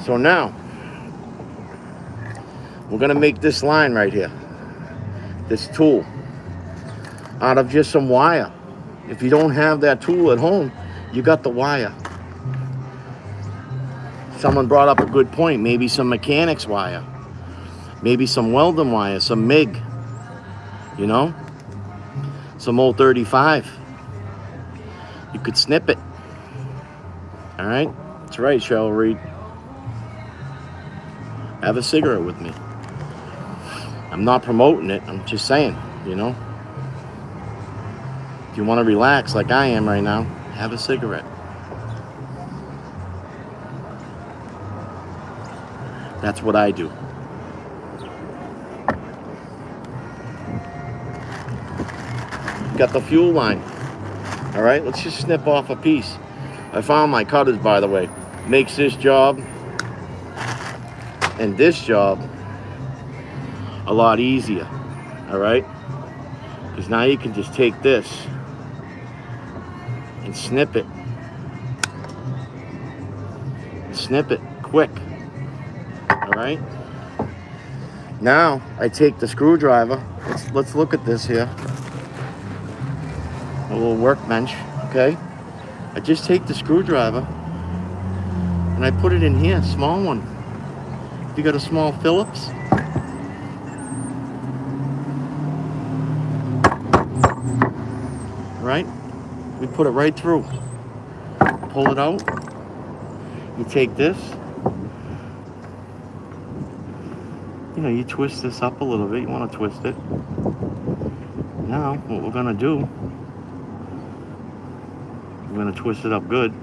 S1: So now, we're gonna make this line right here, this tool, out of just some wire. If you don't have that tool at home, you got the wire. Someone brought up a good point, maybe some mechanics wire, maybe some welding wire, some MIG, you know, some old 35. You could snip it. All right, that's right, Cheryl Reed. Have a cigarette with me. I'm not promoting it, I'm just saying, you know. If you want to relax like I am right now, have a cigarette. That's what I do. Got the fuel line. All right, let's just snip off a piece. I found my cutters, by the way. Makes this job and this job a lot easier. All right, because now you can just take this and snip it. Snip it quick. All right. Now I take the screwdriver. Let's look at this here. A little workbench. Okay. I just take the screwdriver and I put it in here, small one. If you got a small Phillips, right? We put it right through. Pull it out. You take this. You know, you twist this up a little bit. You want to twist it. Now, what we're gonna do, we're gonna twist it up good.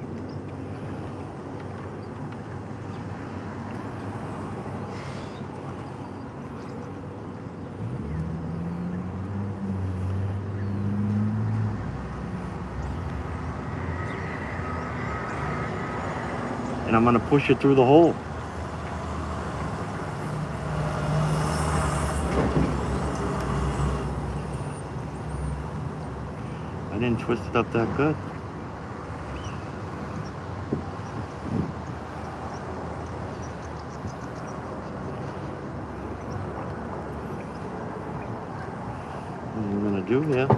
S1: And I'm gonna push it through the hole. I didn't twist it up that good. What we're gonna do here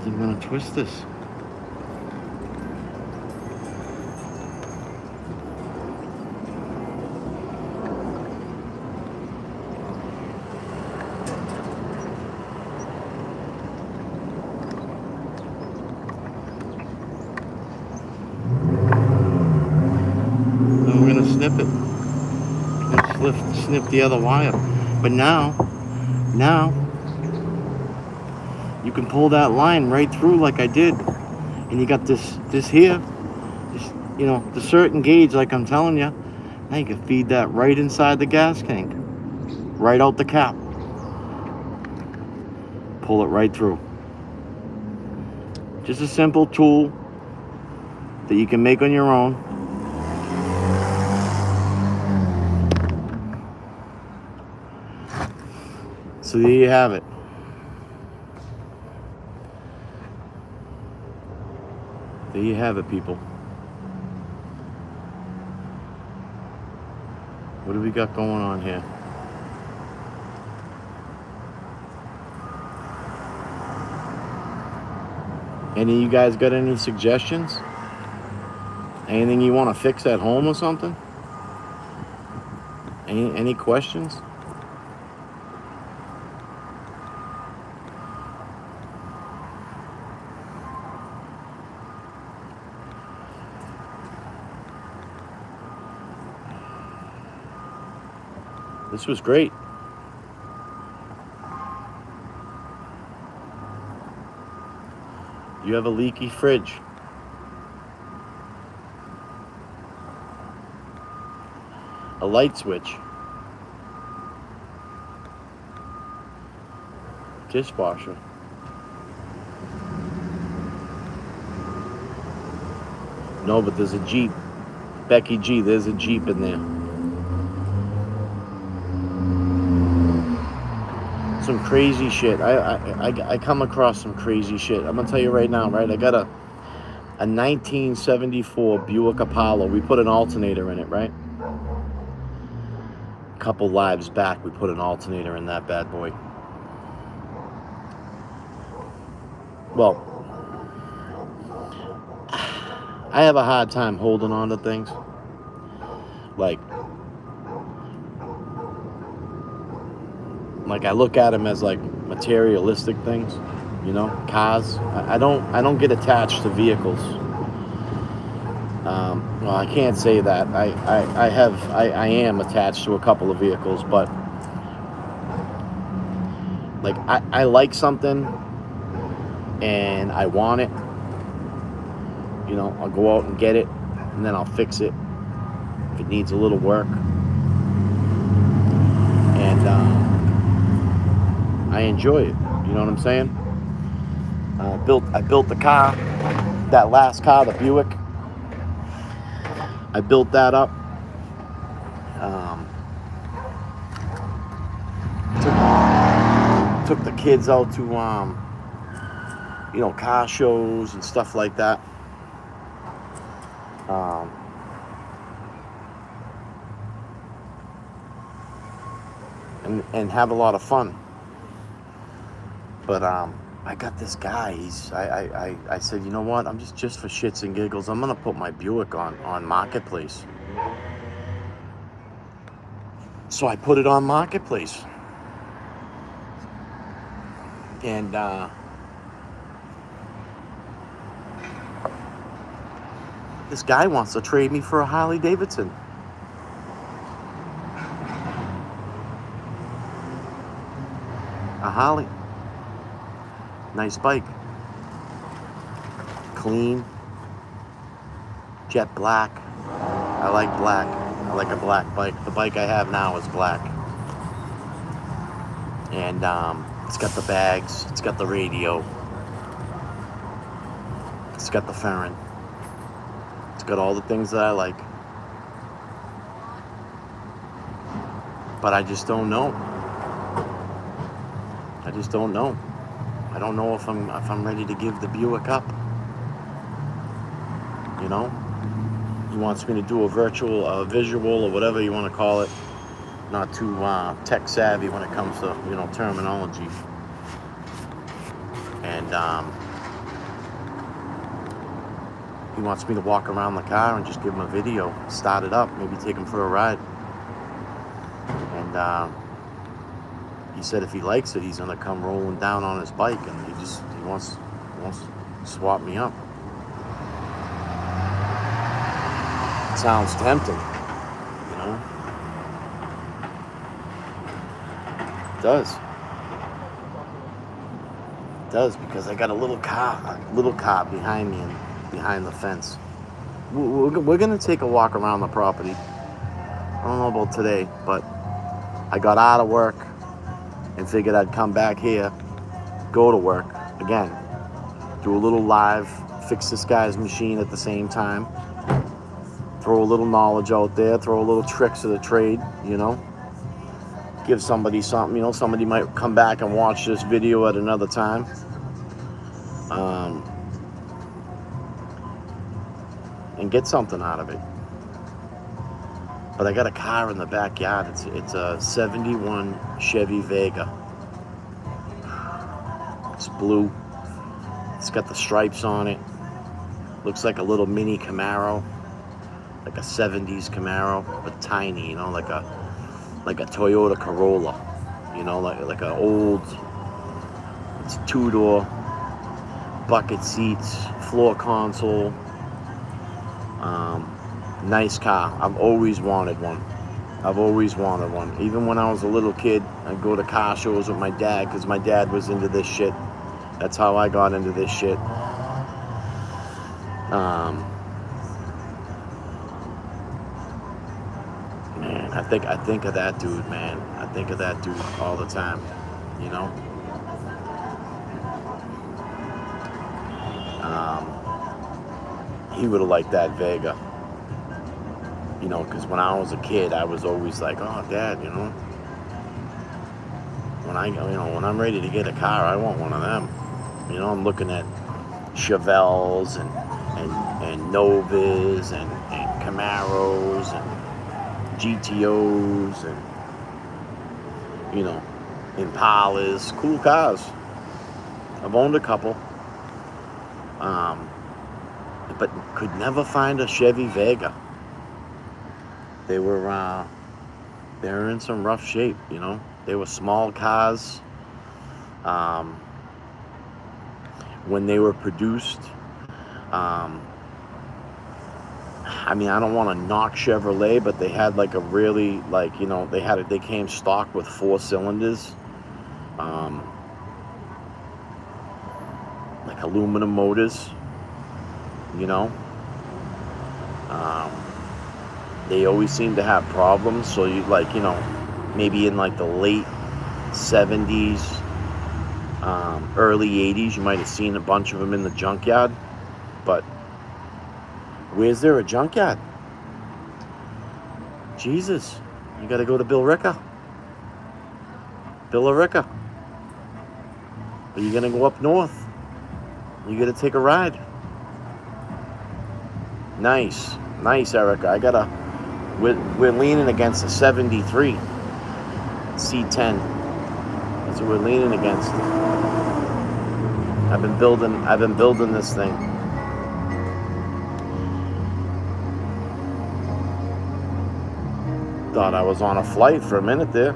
S1: is I'm gonna twist this. Snip it. Let's snip the other wire. But now you can pull that line right through like I did, and you got this here, this, you know, the certain gauge like I'm telling you. Now you can feed that right inside the gas tank, right out the cap. Pull it right through. Just a simple tool that you can make on your own. So there you have it. There you have it, people. What do we got going on here? Any of you guys got any suggestions? Anything you want to fix at home or something? Any questions? This was great. You have a leaky fridge. A light switch. Dishwasher. No, but there's a Jeep. Becky G, there's a Jeep in there. Some crazy shit. I come across some crazy shit. I'm gonna tell you right now, right? I got a 1974 Buick Apollo. We put an alternator in it, right? A couple lives back, we put an alternator in that bad boy. Well, I have a hard time holding on to things. Like I look at them as like materialistic things, you know, cars. I don't get attached to vehicles. Well, I can't say that. I am attached to a couple of vehicles, but like I like something and I want it. You know, I'll go out and get it, and then I'll fix it if it needs a little work. And I enjoy it. You know what I'm saying? I built the car, that last car, the Buick. I built that up. Took the kids out to you know, car shows and stuff like that. And have a lot of fun. But I got this guy. I said, you know what? I'm just for shits and giggles, I'm gonna put my Buick on Marketplace. So I put it on Marketplace. And this guy wants to trade me for a Harley Davidson. A Harley. Nice bike. Clean. Jet black. I like black. I like a black bike. The bike I have now is black. And it's got the bags. It's got the radio. It's got the fairing. It's got all the things that I like. But I just don't know. I just don't know. I don't know if I'm ready to give the Buick up. You know? He wants me to do a visual, or whatever you want to call it. Not too tech savvy when it comes to, you know, terminology. And he wants me to walk around the car and just give him a video, start it up, maybe take him for a ride. And he said if he likes it, he's gonna come rolling down on his bike, and he wants to swap me up. It sounds tempting, you know. It does. It does, because I got a little car behind me and behind the fence. We're gonna take a walk around the property. I don't know about today, but I got out of work and figured I'd come back here, go to work again, do a little live, fix this guy's machine at the same time, throw a little knowledge out there, throw a little tricks of the trade, you know, give somebody something. You know, somebody might come back and watch this video at another time. And get something out of it. But I got a car in the backyard. It's a 71 Chevy Vega. It's blue. It's got the stripes on it. Looks like a little mini Camaro. Like a 70s Camaro, but tiny, you know, like a like a Toyota Corolla, you know, like an old, it's 2-door, bucket seats, floor console, nice car. I've always wanted one. I've always wanted one. Even when I was a little kid, I'd go to car shows with my dad because my dad was into this shit. That's how I got into this shit. Man, I think of that dude, man. I think of that dude all the time, you know. He would have liked that Vega, you know, because when I was a kid, I was always like, oh, Dad, you know, when I'm ready to get a car, I want one of them. You know, I'm looking at Chevelles and Novas and Camaros and GTOs and, you know, Impalas, cool cars. I've owned a couple, but could never find a Chevy Vega. They were in some rough shape, you know. They were small cars. When they were produced, I mean, I don't want to knock Chevrolet, but they had like a really, like, you know, they came stock with 4 cylinders, like aluminum motors, you know. They always seem to have problems, so you, like, you know, maybe in like the late 70s, early 80s, you might have seen a bunch of them in the junkyard. But where's there a junkyard? Jesus, you got to go to Bill Ricker. Are you going to go up north? You got to take a ride. Nice, Erica. We're leaning against a 73 C10. That's what we're leaning against. I've been building this thing. Thought I was on a flight for a minute there.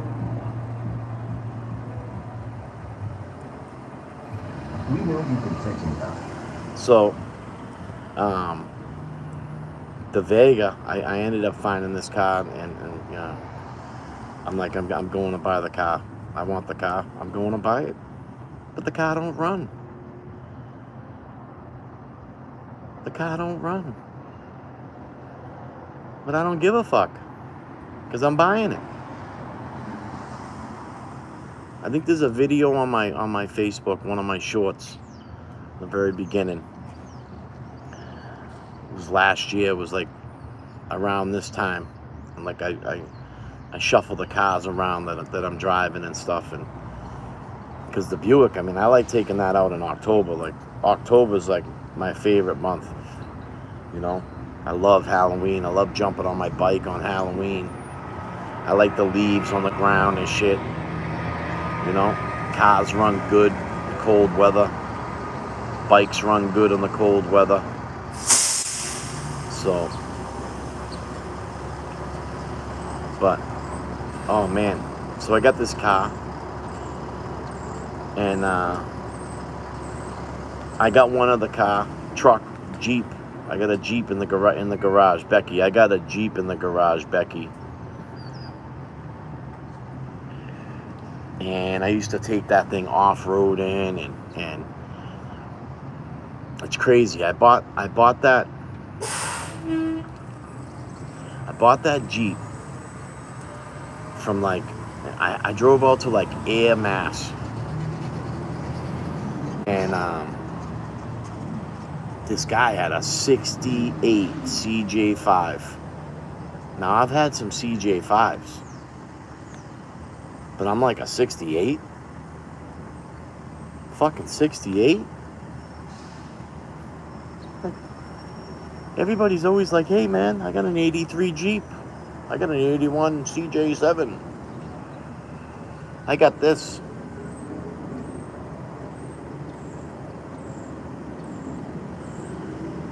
S4: We know you've been thinking about it.
S1: So, the Vega, I ended up finding this car, and you know, I'm like, I'm going to buy the car. I want the car. I'm going to buy it. But the car don't run. But I don't give a fuck, because I'm buying it. I think there's a video on my Facebook, one of my shorts, the very beginning. It was last year. It was like around this time, and like I shuffle the cars around that I'm driving and stuff, and because the Buick, I mean, I like taking that out in October. Like, October's like my favorite month, you know. I love Halloween. I love jumping on my bike on Halloween. I like the leaves on the ground and shit, you know. Cars run good in cold weather. Bikes run good in the cold weather. So, but, oh man. So I got this car, and I got one other car, truck, Jeep. I got a Jeep in the garage, Becky. I got a Jeep in the garage, Becky. And I used to take that thing off-roading, and it's crazy. I bought that Jeep from, like, I drove out to like Air, Mass, and this guy had a 68 CJ5. Now, I've had some CJ5s, but I'm like a 68? Fucking 68? Everybody's always like, hey man, I got an 83 Jeep. I got an 81 CJ7. I got this.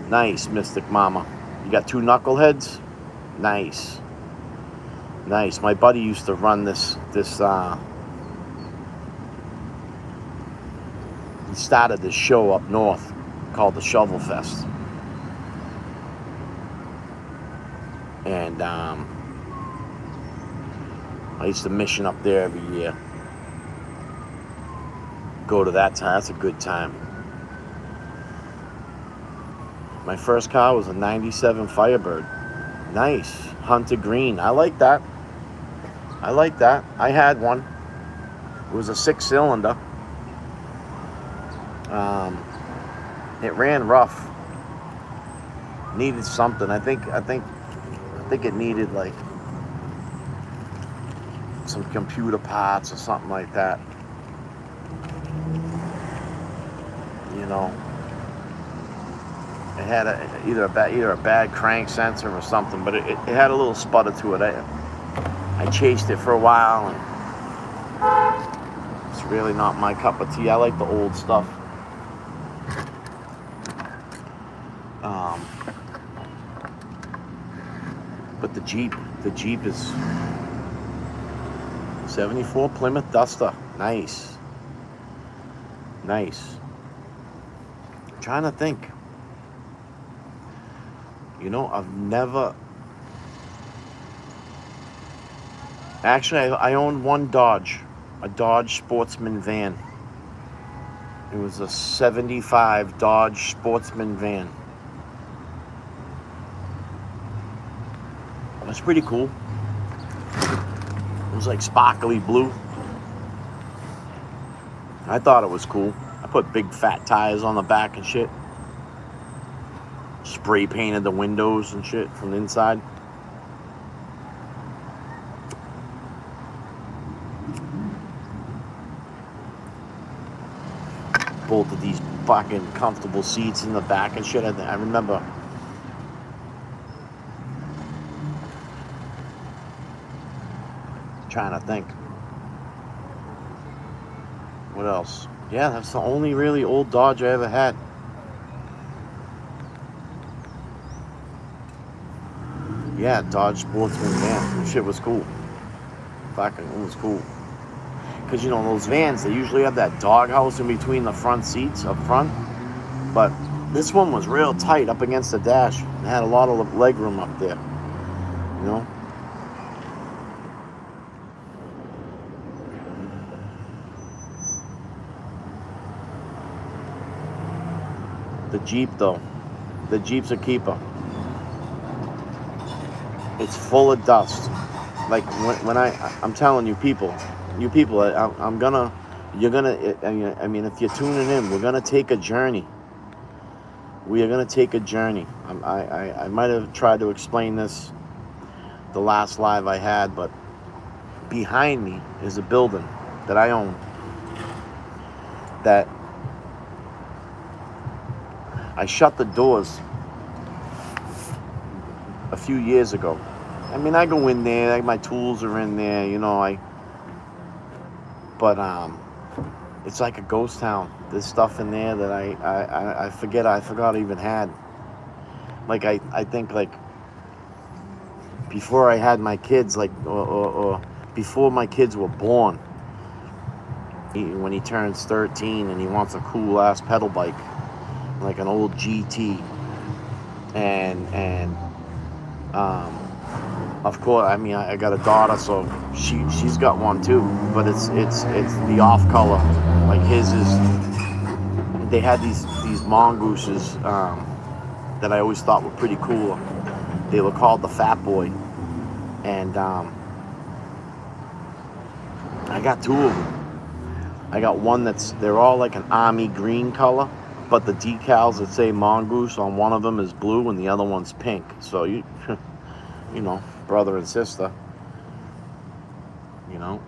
S1: Nice, Mystic Mama. You got 2 knuckleheads? Nice. Nice. My buddy used to run this he started this show up north called the Shovel Fest. And I used to mission up there every year. Go to that time. That's a good time. My first car was a 97 Firebird. Nice. Hunter green. I like that. I like that. I had one. It was a 6-cylinder. It ran rough. Needed something. I think it needed like some computer parts or something like that. You know, it had either a bad crank sensor or something, but it had a little sputter to it. I chased it for a while, and it's really not my cup of tea. I like the old stuff. But the Jeep is 74 Plymouth Duster. Nice. I'm trying to think. You know, I've never... Actually, I owned one Dodge. A Dodge Sportsman van. It was a 75 Dodge Sportsman van. That's pretty cool. It was like sparkly blue. I thought it was cool. I put big fat tires on the back and shit. Spray painted the windows and shit from the inside. Bolted these fucking comfortable seats in the back and shit. I remember. Trying to think. What else? Yeah, that's the only really old Dodge I ever had. Yeah, Dodge Sportsman van. That shit was cool. Fucking, it was cool. Because, you know, those vans, they usually have that doghouse in between the front seats up front. But this one was real tight up against the dash. It had a lot of leg room up there. You know? The Jeep, though. The Jeep's a keeper. It's full of dust. Like when I'm telling you people, you're gonna, I mean, if you're tuning in, we're gonna take a journey. We are gonna take a journey. I might have tried to explain this the last live I had, but behind me is a building that I own that I shut the doors a few years ago. I mean, I go in there, like my tools are in there, you know, but it's like a ghost town. There's stuff in there that I forgot I even had. Like I think like before I had my kids, like or before my kids were born, when he turns 13 and he wants a cool ass pedal bike, like an old GT, and of course, I mean, I got a daughter, so she's got one too, but it's the off color. Like his is, they had these mongooses that I always thought were pretty cool. They were called the Fat Boy, and I got two of them. I got one they're all like an army green color, but the decals that say mongoose on one of them is blue and the other one's pink. So you know, brother and sister, you know.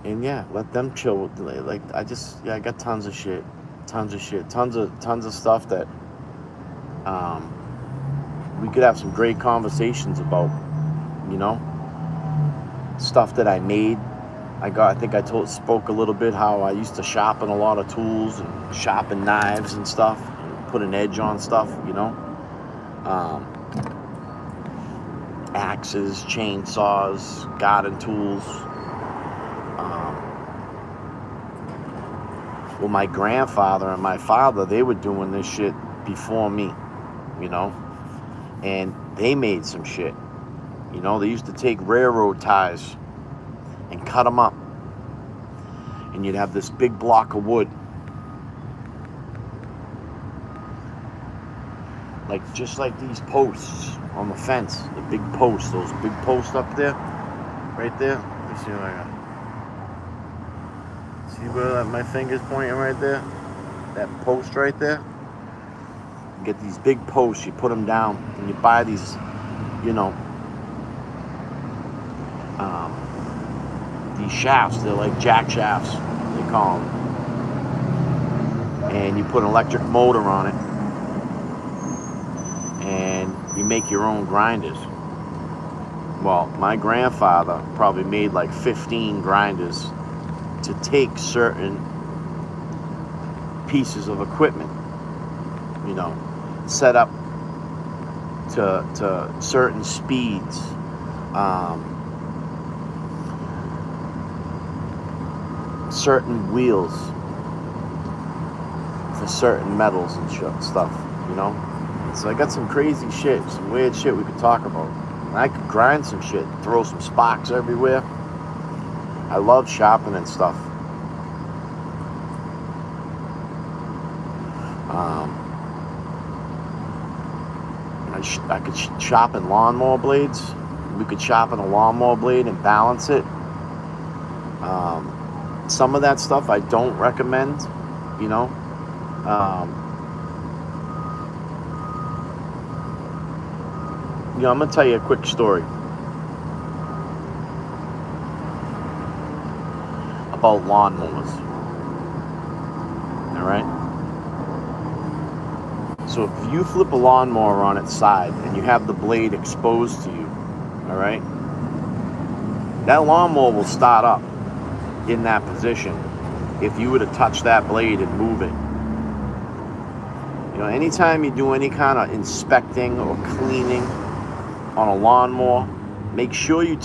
S1: And yeah, let them chill. Like I got tons of stuff that we could have some great conversations about, you know. Stuff that I made. I think I spoke a little bit how I used to sharpen a lot of tools and sharpen knives and stuff. put an edge on stuff, you know. Axes, chainsaws, garden tools. Well, my grandfather and my father, they were doing this shit before me, you know, and they made some shit. You know, they used to take railroad ties and cut them up, and you'd have this big block of wood, like just like these posts on the fence, the big posts, those big posts up there, right there. Let me see what I got. See where my finger's pointing right there? That post right there? You get these big posts, you put them down, and you buy these, you know, these shafts. They're like jack shafts, they call them. And you put an electric motor on it, and you make your own grinders. Well, my grandfather probably made like 15 grinders to take certain pieces of equipment, you know, set up to certain speeds, certain wheels for certain metals and stuff, you know. So I got some crazy shit, some weird shit we could talk about. And I could grind some shit, throw some sparks everywhere. I love sharpening stuff. I could sharpen lawnmower blades. We could sharpen a lawnmower blade and balance it. Some of that stuff I don't recommend, you know. You know, I'm gonna tell you a quick story about lawnmowers. All right. So if you flip a lawnmower on its side and you have the blade exposed to you, all right, that lawnmower will start up in that position if you were to touch that blade and move it. You know, anytime you do any kind of inspecting or cleaning on a lawnmower, make sure you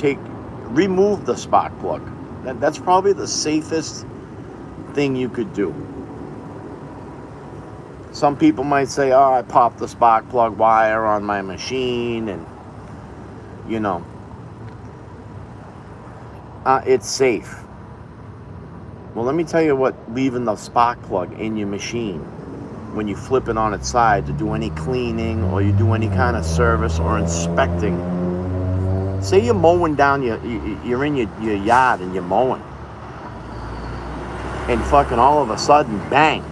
S1: remove the spark plug. That's probably the safest thing you could do. Some people might say, oh, I popped the spark plug wire on my machine, and, you know, it's safe. Well, let me tell you what leaving the spark plug in your machine when you flip it on its side to do any cleaning or you do any kind of service or inspecting. Say you're mowing down, you're in your yard and you're mowing, and fucking all of a sudden, bang,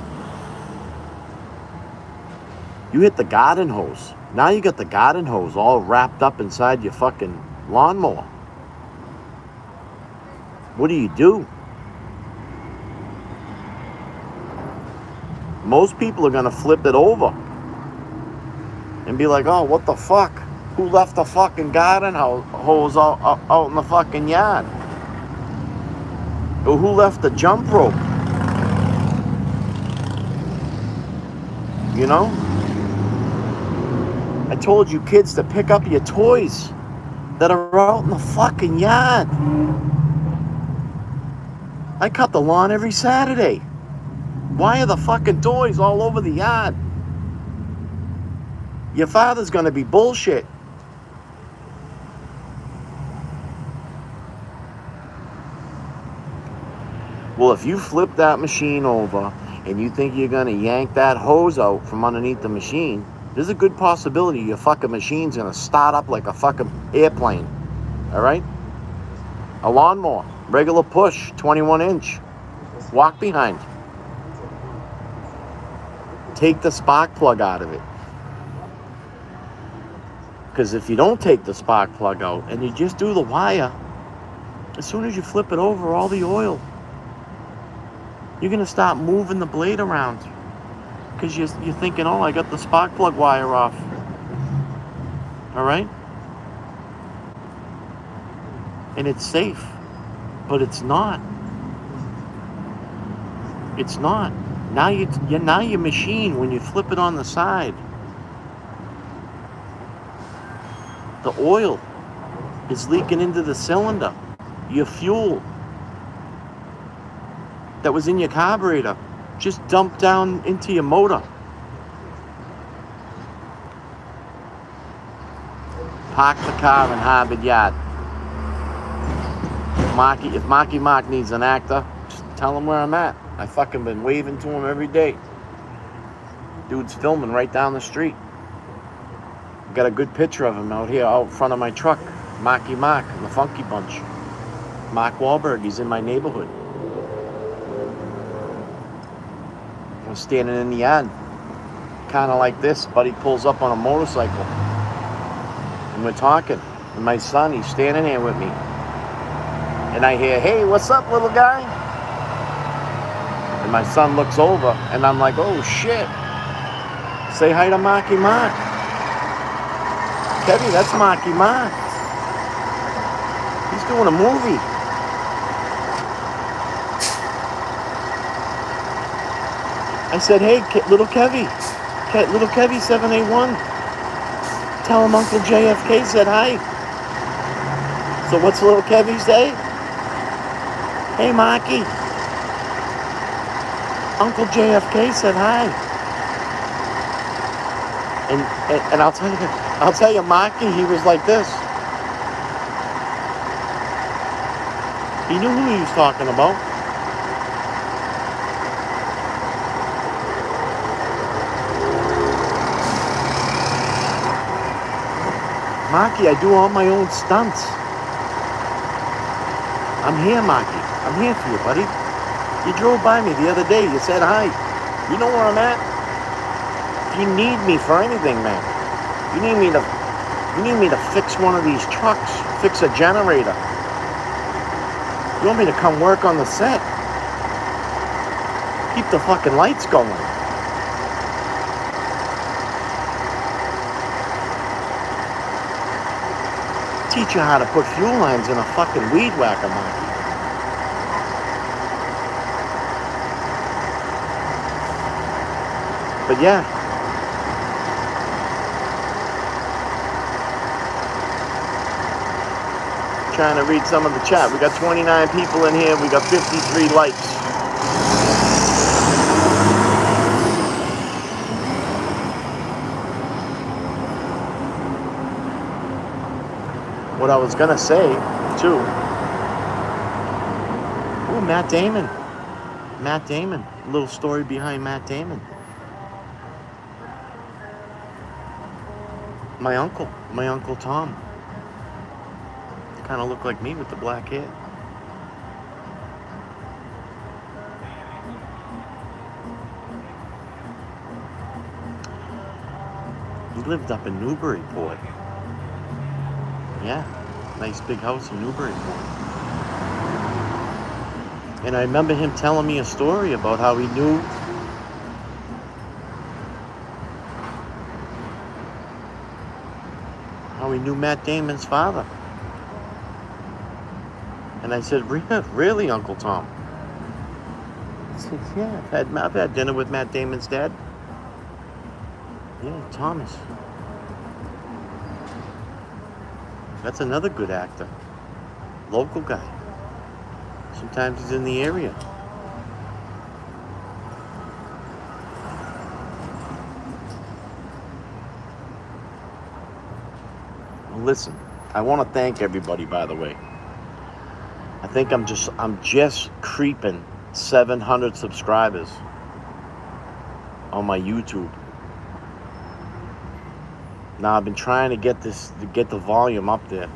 S1: you hit the garden hose. Now you got the garden hose all wrapped up inside your fucking lawnmower. What do? Most people are gonna flip it over and be like, oh, what the fuck? Who left the fucking garden hose out in the fucking yard? Or who left the jump rope? You know? I told you kids to pick up your toys that are out in the fucking yard. I cut the lawn every Saturday. Why are the fucking toys all over the yard? Your father's gonna be bullshit. Well, if you flip that machine over and you think you're gonna yank that hose out from underneath the machine, there's a good possibility your fucking machine's gonna start up like a fucking airplane. All right? A lawnmower, regular push, 21 inch. Walk behind. Take the spark plug out of it. Because if you don't take the spark plug out and you just do the wire, as soon as you flip it over, all the oil, you're going to start moving the blade around. Because you're thinking, oh, I got the spark plug wire off. All right? And it's safe. But it's not. It's not. Now your machine, when you flip it on the side, the oil is leaking into the cylinder. Your fuel that was in your carburetor just dumped down into your motor. Park the car in Harvard Yard. If Marky Mark needs an actor, just tell him where I'm at. I fucking been waving to him every day. Dude's filming right down the street. Got a good picture of him out here, out front of my truck. Marky Mark and the Funky Bunch. Mark Wahlberg, he's in my neighborhood. I'm standing in the yard, kind of like this. Buddy pulls up on a motorcycle, and we're talking. And my son, he's standing here with me. And I hear, "Hey, what's up, little guy?" And my son looks over, and I'm like, "Oh, shit. Say hi to Marky Mark." Kevy, that's Marky Mark. He's doing a movie. I said, "Hey, little Kevy, little Kevy 781, tell him Uncle JFK said hi." So what's little Kevy say? "Hey, Marky, Uncle JFK said hi." And I'll tell you, Marky, he was like this. He knew who he was talking about. Marky, I do all my own stunts. I'm here, Marky. I'm here for you, buddy. You drove by me the other day. You said hi. You know where I'm at? If you need me for anything, man, you need me to fix one of these trucks, fix a generator. You want me to come work on the set? Keep the fucking lights going. Teach you how to put fuel lines in a fucking Weedwacker, Marky. But yeah. Trying to read some of the chat. We got 29 people in here. We got 53 likes. What I was gonna say, too. Ooh, Matt Damon. Matt Damon. A little story behind Matt Damon. My uncle Tom. Kind of looked like me with the black hair. He lived up in Newburyport. Yeah, nice big house in Newburyport. And I remember him telling me a story about how he knew Matt Damon's father. And I said, "Really, Uncle Tom?" He said, "Yeah, I've had dinner with Matt Damon's dad." Yeah, Thomas. That's another good actor. Local guy. Sometimes he's in the area. Well, listen, I want to thank everybody, by the way. I think I'm just creeping 700 subscribers on my YouTube. Now I've been trying to get the volume up there.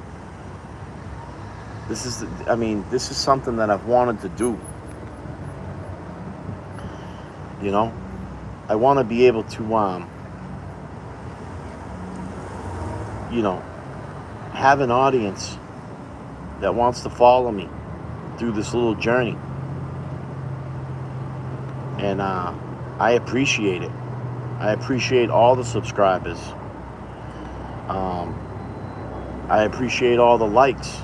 S1: This is something that I've wanted to do. You know, I want to be able to, have an audience that wants to follow me through this little journey. And I appreciate it. I appreciate all the subscribers. I appreciate all the likes.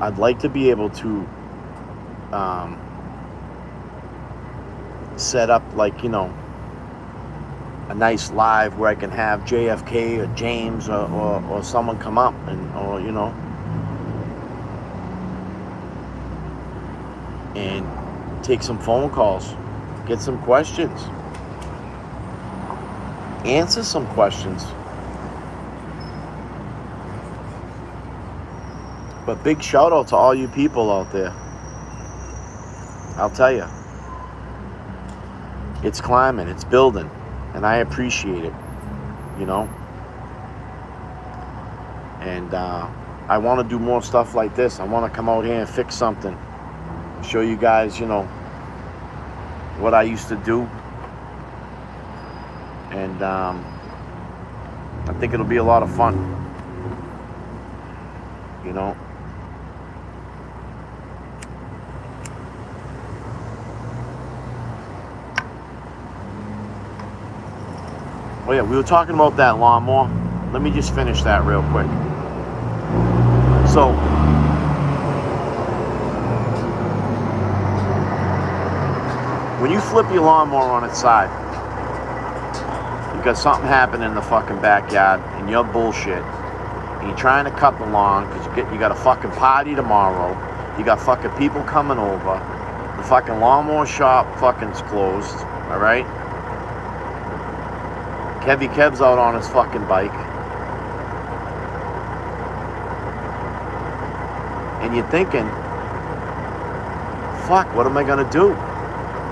S1: I'd like to be able to set up like, you know, a nice live where I can have JFK or James or someone come up or you know, and take some phone calls, get some questions, answer some questions. But big shout out to all you people out there. I'll tell you, it's climbing, it's building, and I appreciate it, you know. And I want to do more stuff like this. I want to come out here and fix something, show you guys, you know, what I used to do. And I think it'll be a lot of fun, you know. Oh yeah, we were talking about that lawnmower. Let me just finish that real quick. So, when you flip your lawnmower on its side, because something happened in the fucking backyard and you're bullshit, and you're trying to cut the lawn because you got a fucking party tomorrow, you got fucking people coming over, the fucking lawnmower shop fucking's closed, all right? Kevy Kev's out on his fucking bike. And you're thinking, fuck, what am I gonna do?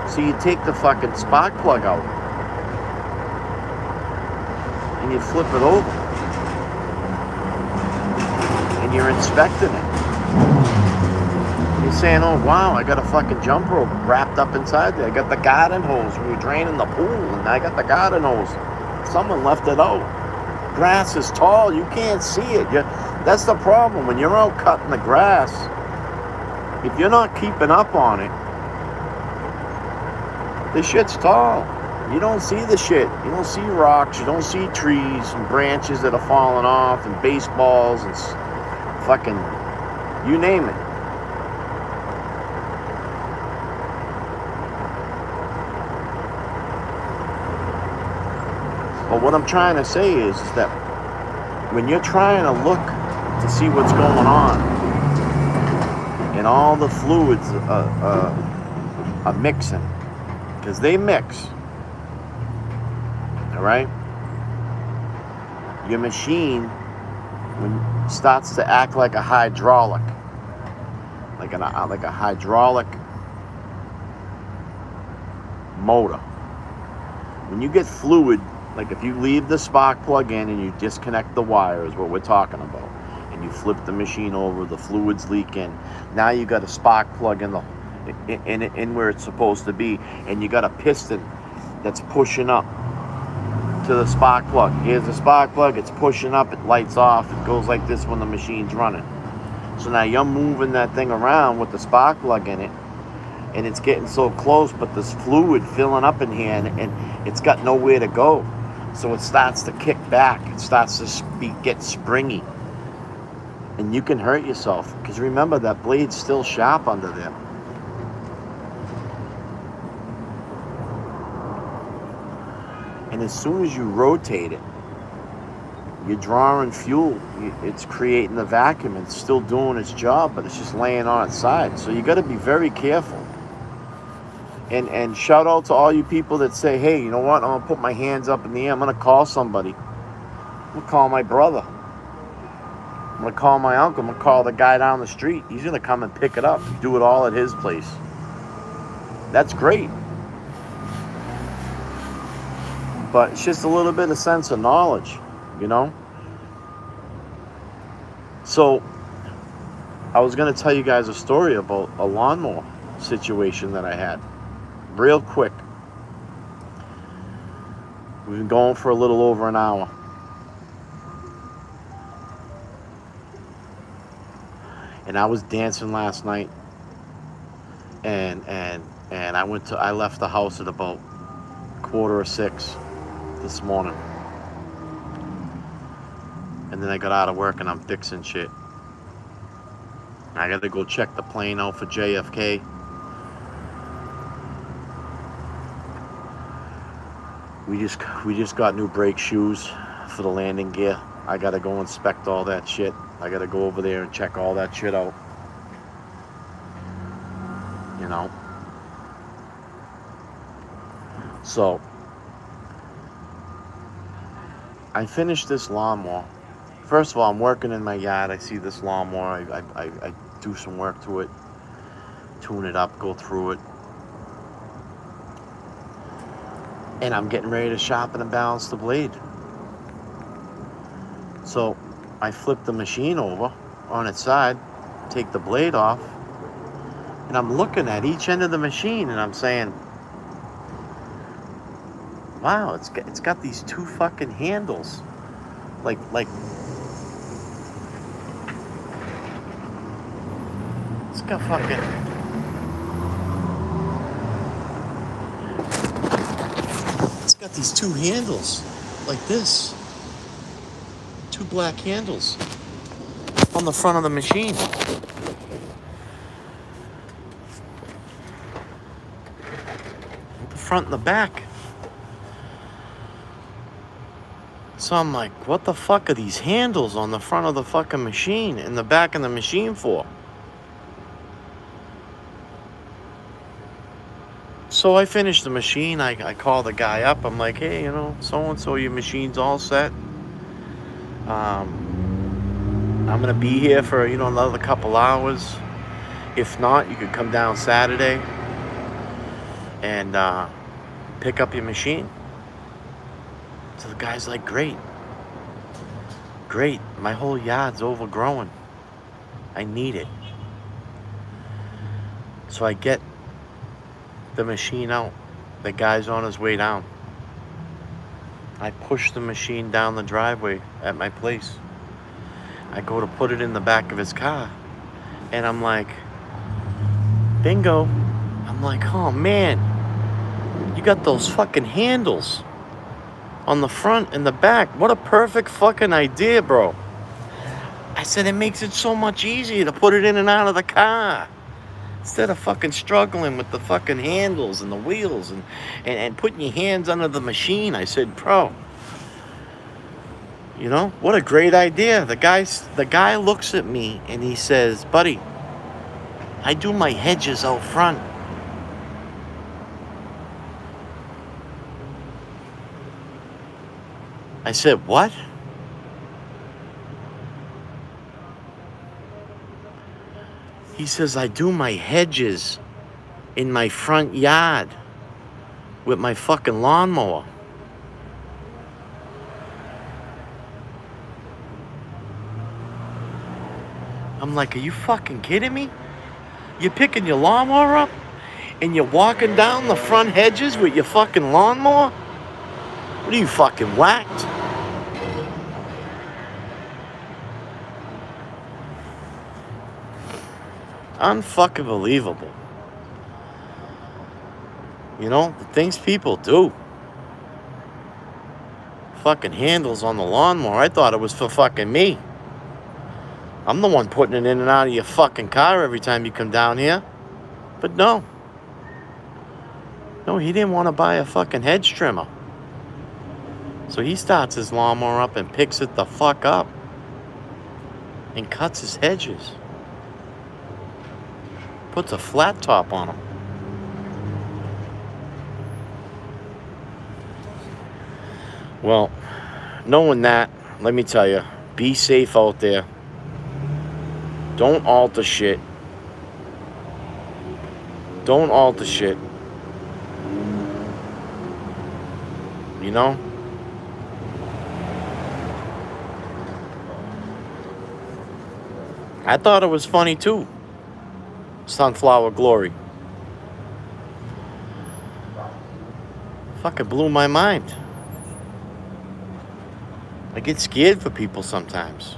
S1: So you take the fucking spark plug out and you flip it over and you're inspecting it. You're saying, oh wow, I got a fucking jump rope wrapped up inside there. I got the garden hose. We were draining the pool and I got the garden hose. Someone left it out. Grass is tall. You can't see it. That's the problem. When you're out cutting the grass, if you're not keeping up on it, the shit's tall. You don't see the shit. You don't see rocks. You don't see trees and branches that are falling off and baseballs and fucking, you name it. But what I'm trying to say is that when you're trying to look to see what's going on and all the fluids are mixing, because they mix, all right? Your machine starts to act like a hydraulic, like a hydraulic motor. When you get fluid, like if you leave the spark plug in and you disconnect the wire, is what we're talking about, and you flip the machine over, the fluids leak in. Now you got a spark plug in where it's supposed to be, and you got a piston that's pushing up to the spark plug. Here's the spark plug, it's pushing up, it lights off, it goes like this when the machine's running. So now you're moving that thing around with the spark plug in it, and it's getting so close, but there's fluid filling up in here, and it's got nowhere to go. So it starts to kick back. It starts to get springy. And you can hurt yourself. Because remember, that blade's still sharp under there. And as soon as you rotate it, you're drawing fuel. It's creating the vacuum. It's still doing its job, but it's just laying on its side. So you got to be very careful. And shout out to all you people that say, hey, you know what? I'm going to put my hands up in the air. I'm going to call somebody. I'm going to call my brother. I'm going to call my uncle. I'm going to call the guy down the street. He's going to come and pick it up. Do it all at his place. That's great. But it's just a little bit of sense of knowledge, you know? So I was going to tell you guys a story about a lawnmower situation that I had. Real quick. We've been going for a little over an hour. And I was dancing last night. And I left the house at about 5:45 this morning. And then I got out of work and I'm fixing shit. I got to go check the plane out for JFK. We just got new brake shoes for the landing gear. I gotta go inspect all that shit. I gotta go over there and check all that shit out. You know? So, I finished this lawnmower. First of all, I'm working in my yard. I see this lawnmower. I do some work to it. Tune it up, go through it. And I'm getting ready to sharpen and balance the blade. So I flip the machine over on its side, take the blade off, and I'm looking at each end of the machine and I'm saying, wow, it's got these two fucking handles. Like it's got fucking, it's got these two handles like this. Two black handles on the front of the machine. The front and the back. So I'm like, what the fuck are these handles on the front of the fucking machine and the back of the machine for? So I finished the machine. I call the guy up. I'm like, hey, so-and-so, your machine's all set. I'm gonna be here for another couple hours. If not, you could come down Saturday and pick up your machine. So the guy's like, great, my whole yard's overgrown, I need it. So I get the machine out. The guy's on his way down. I push the machine down the driveway at my place. I go to put it in the back of his car. And I'm like, bingo. I'm like, oh man, you got those fucking handles on the front and the back. What a perfect fucking idea, bro. I said, it makes it so much easier to put it in and out of the car. Instead of fucking struggling with the fucking handles and the wheels and putting your hands under the machine. I said, bro, what a great idea. The guy looks at me and he says, buddy, I do my hedges out front. I said, what? He says, I do my hedges in my front yard with my fucking lawnmower. I'm like, are you fucking kidding me? You're picking your lawnmower up and you're walking down the front hedges with your fucking lawnmower? What are you, fucking whacked? Unfucking believable. The things people do. Fucking handles on the lawnmower. I thought it was for fucking me. I'm the one putting it in and out of your fucking car every time you come down here. But no. No, he didn't want to buy a fucking hedge trimmer. So he starts his lawnmower up and picks it the fuck up. And cuts his hedges. Puts a flat top on them. Well, knowing that, let me tell you, be safe out there. Don't alter shit. Don't alter shit. I thought it was funny too. Sunflower Glory. Fucking blew my mind. I get scared for people sometimes.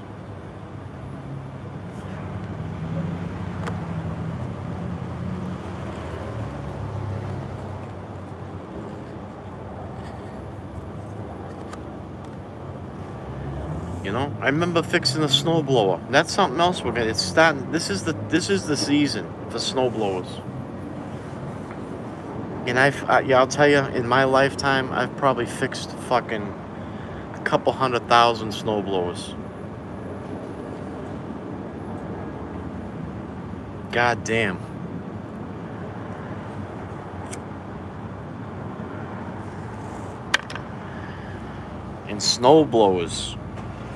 S1: I remember fixing a snowblower. That's something else we're gonna. It's starting. This is the season for snowblowers. And yeah, I'll tell you, in my lifetime, I've probably fixed fucking a couple 100,000 snowblowers. God damn. And snowblowers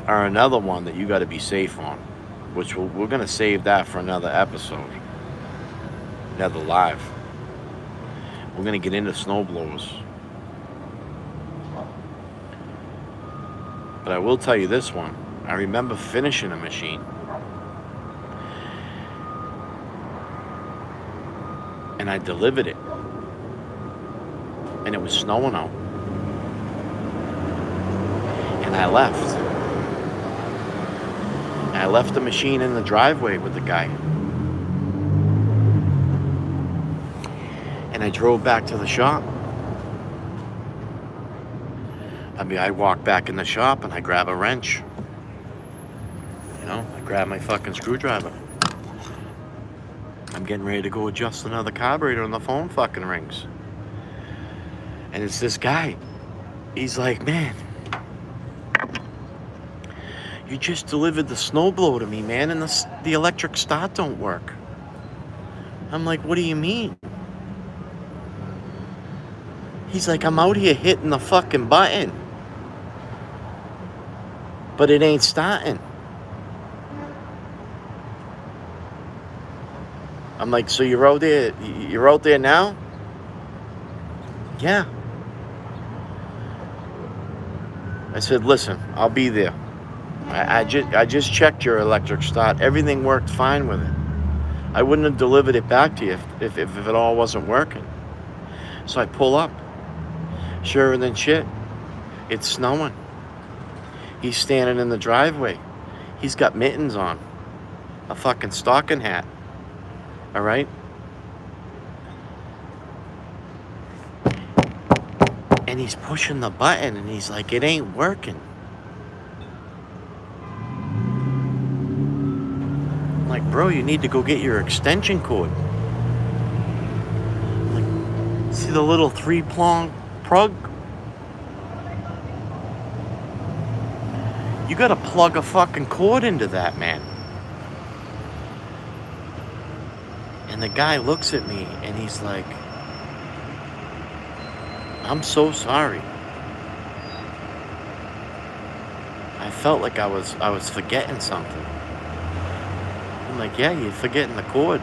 S1: are another one that you got to be safe on, which we're going to save that for another episode, another live. We're going to get into snowblowers. But I will tell you this one. I remember finishing a machine. And I delivered it. And it was snowing out. And I left. I left the machine in the driveway with the guy. And I drove back to the shop. I mean, I walk back in the shop and I grab a wrench. You know, I grab my fucking screwdriver. I'm getting ready to go adjust another carburetor and the phone fucking rings. And it's this guy. He's like, man, you just delivered the snowblower to me, man, and the electric start don't work. I'm like, what do you mean? He's like, I'm out here hitting the fucking button, but it ain't starting. I'm like, so you're out there now? Yeah. I said, listen, I'll be there. I just checked your electric start. Everything worked fine with it. I wouldn't have delivered it back to you if it all wasn't working. So I pull up. Sure than shit, it's snowing. He's standing in the driveway. He's got mittens on. A fucking stocking hat. All right? And he's pushing the button and he's like, it ain't working. I'm like, bro, you need to go get your extension cord. I'm like, see the little 3-prong plug? You gotta plug a fucking cord into that, man. And the guy looks at me and he's like, I'm so sorry. I felt like I was forgetting something. I'm like, yeah, you're forgetting the cord.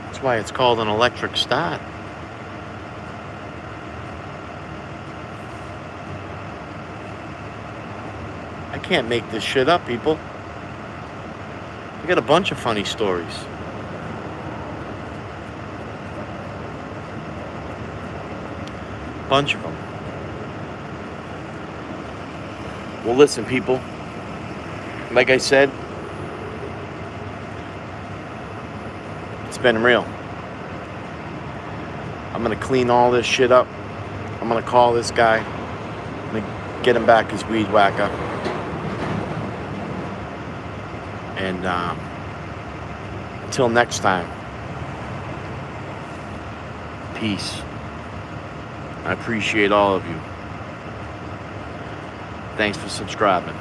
S1: That's why it's called an electric start. I can't make this shit up, people. I got a bunch of funny stories. Bunch of them. Well, listen, people. Like I said, it's been real. I'm gonna clean all this shit up. I'm gonna call this guy. I'm gonna get him back his Weedwacker. And until next time, peace. I appreciate all of you. Thanks for subscribing.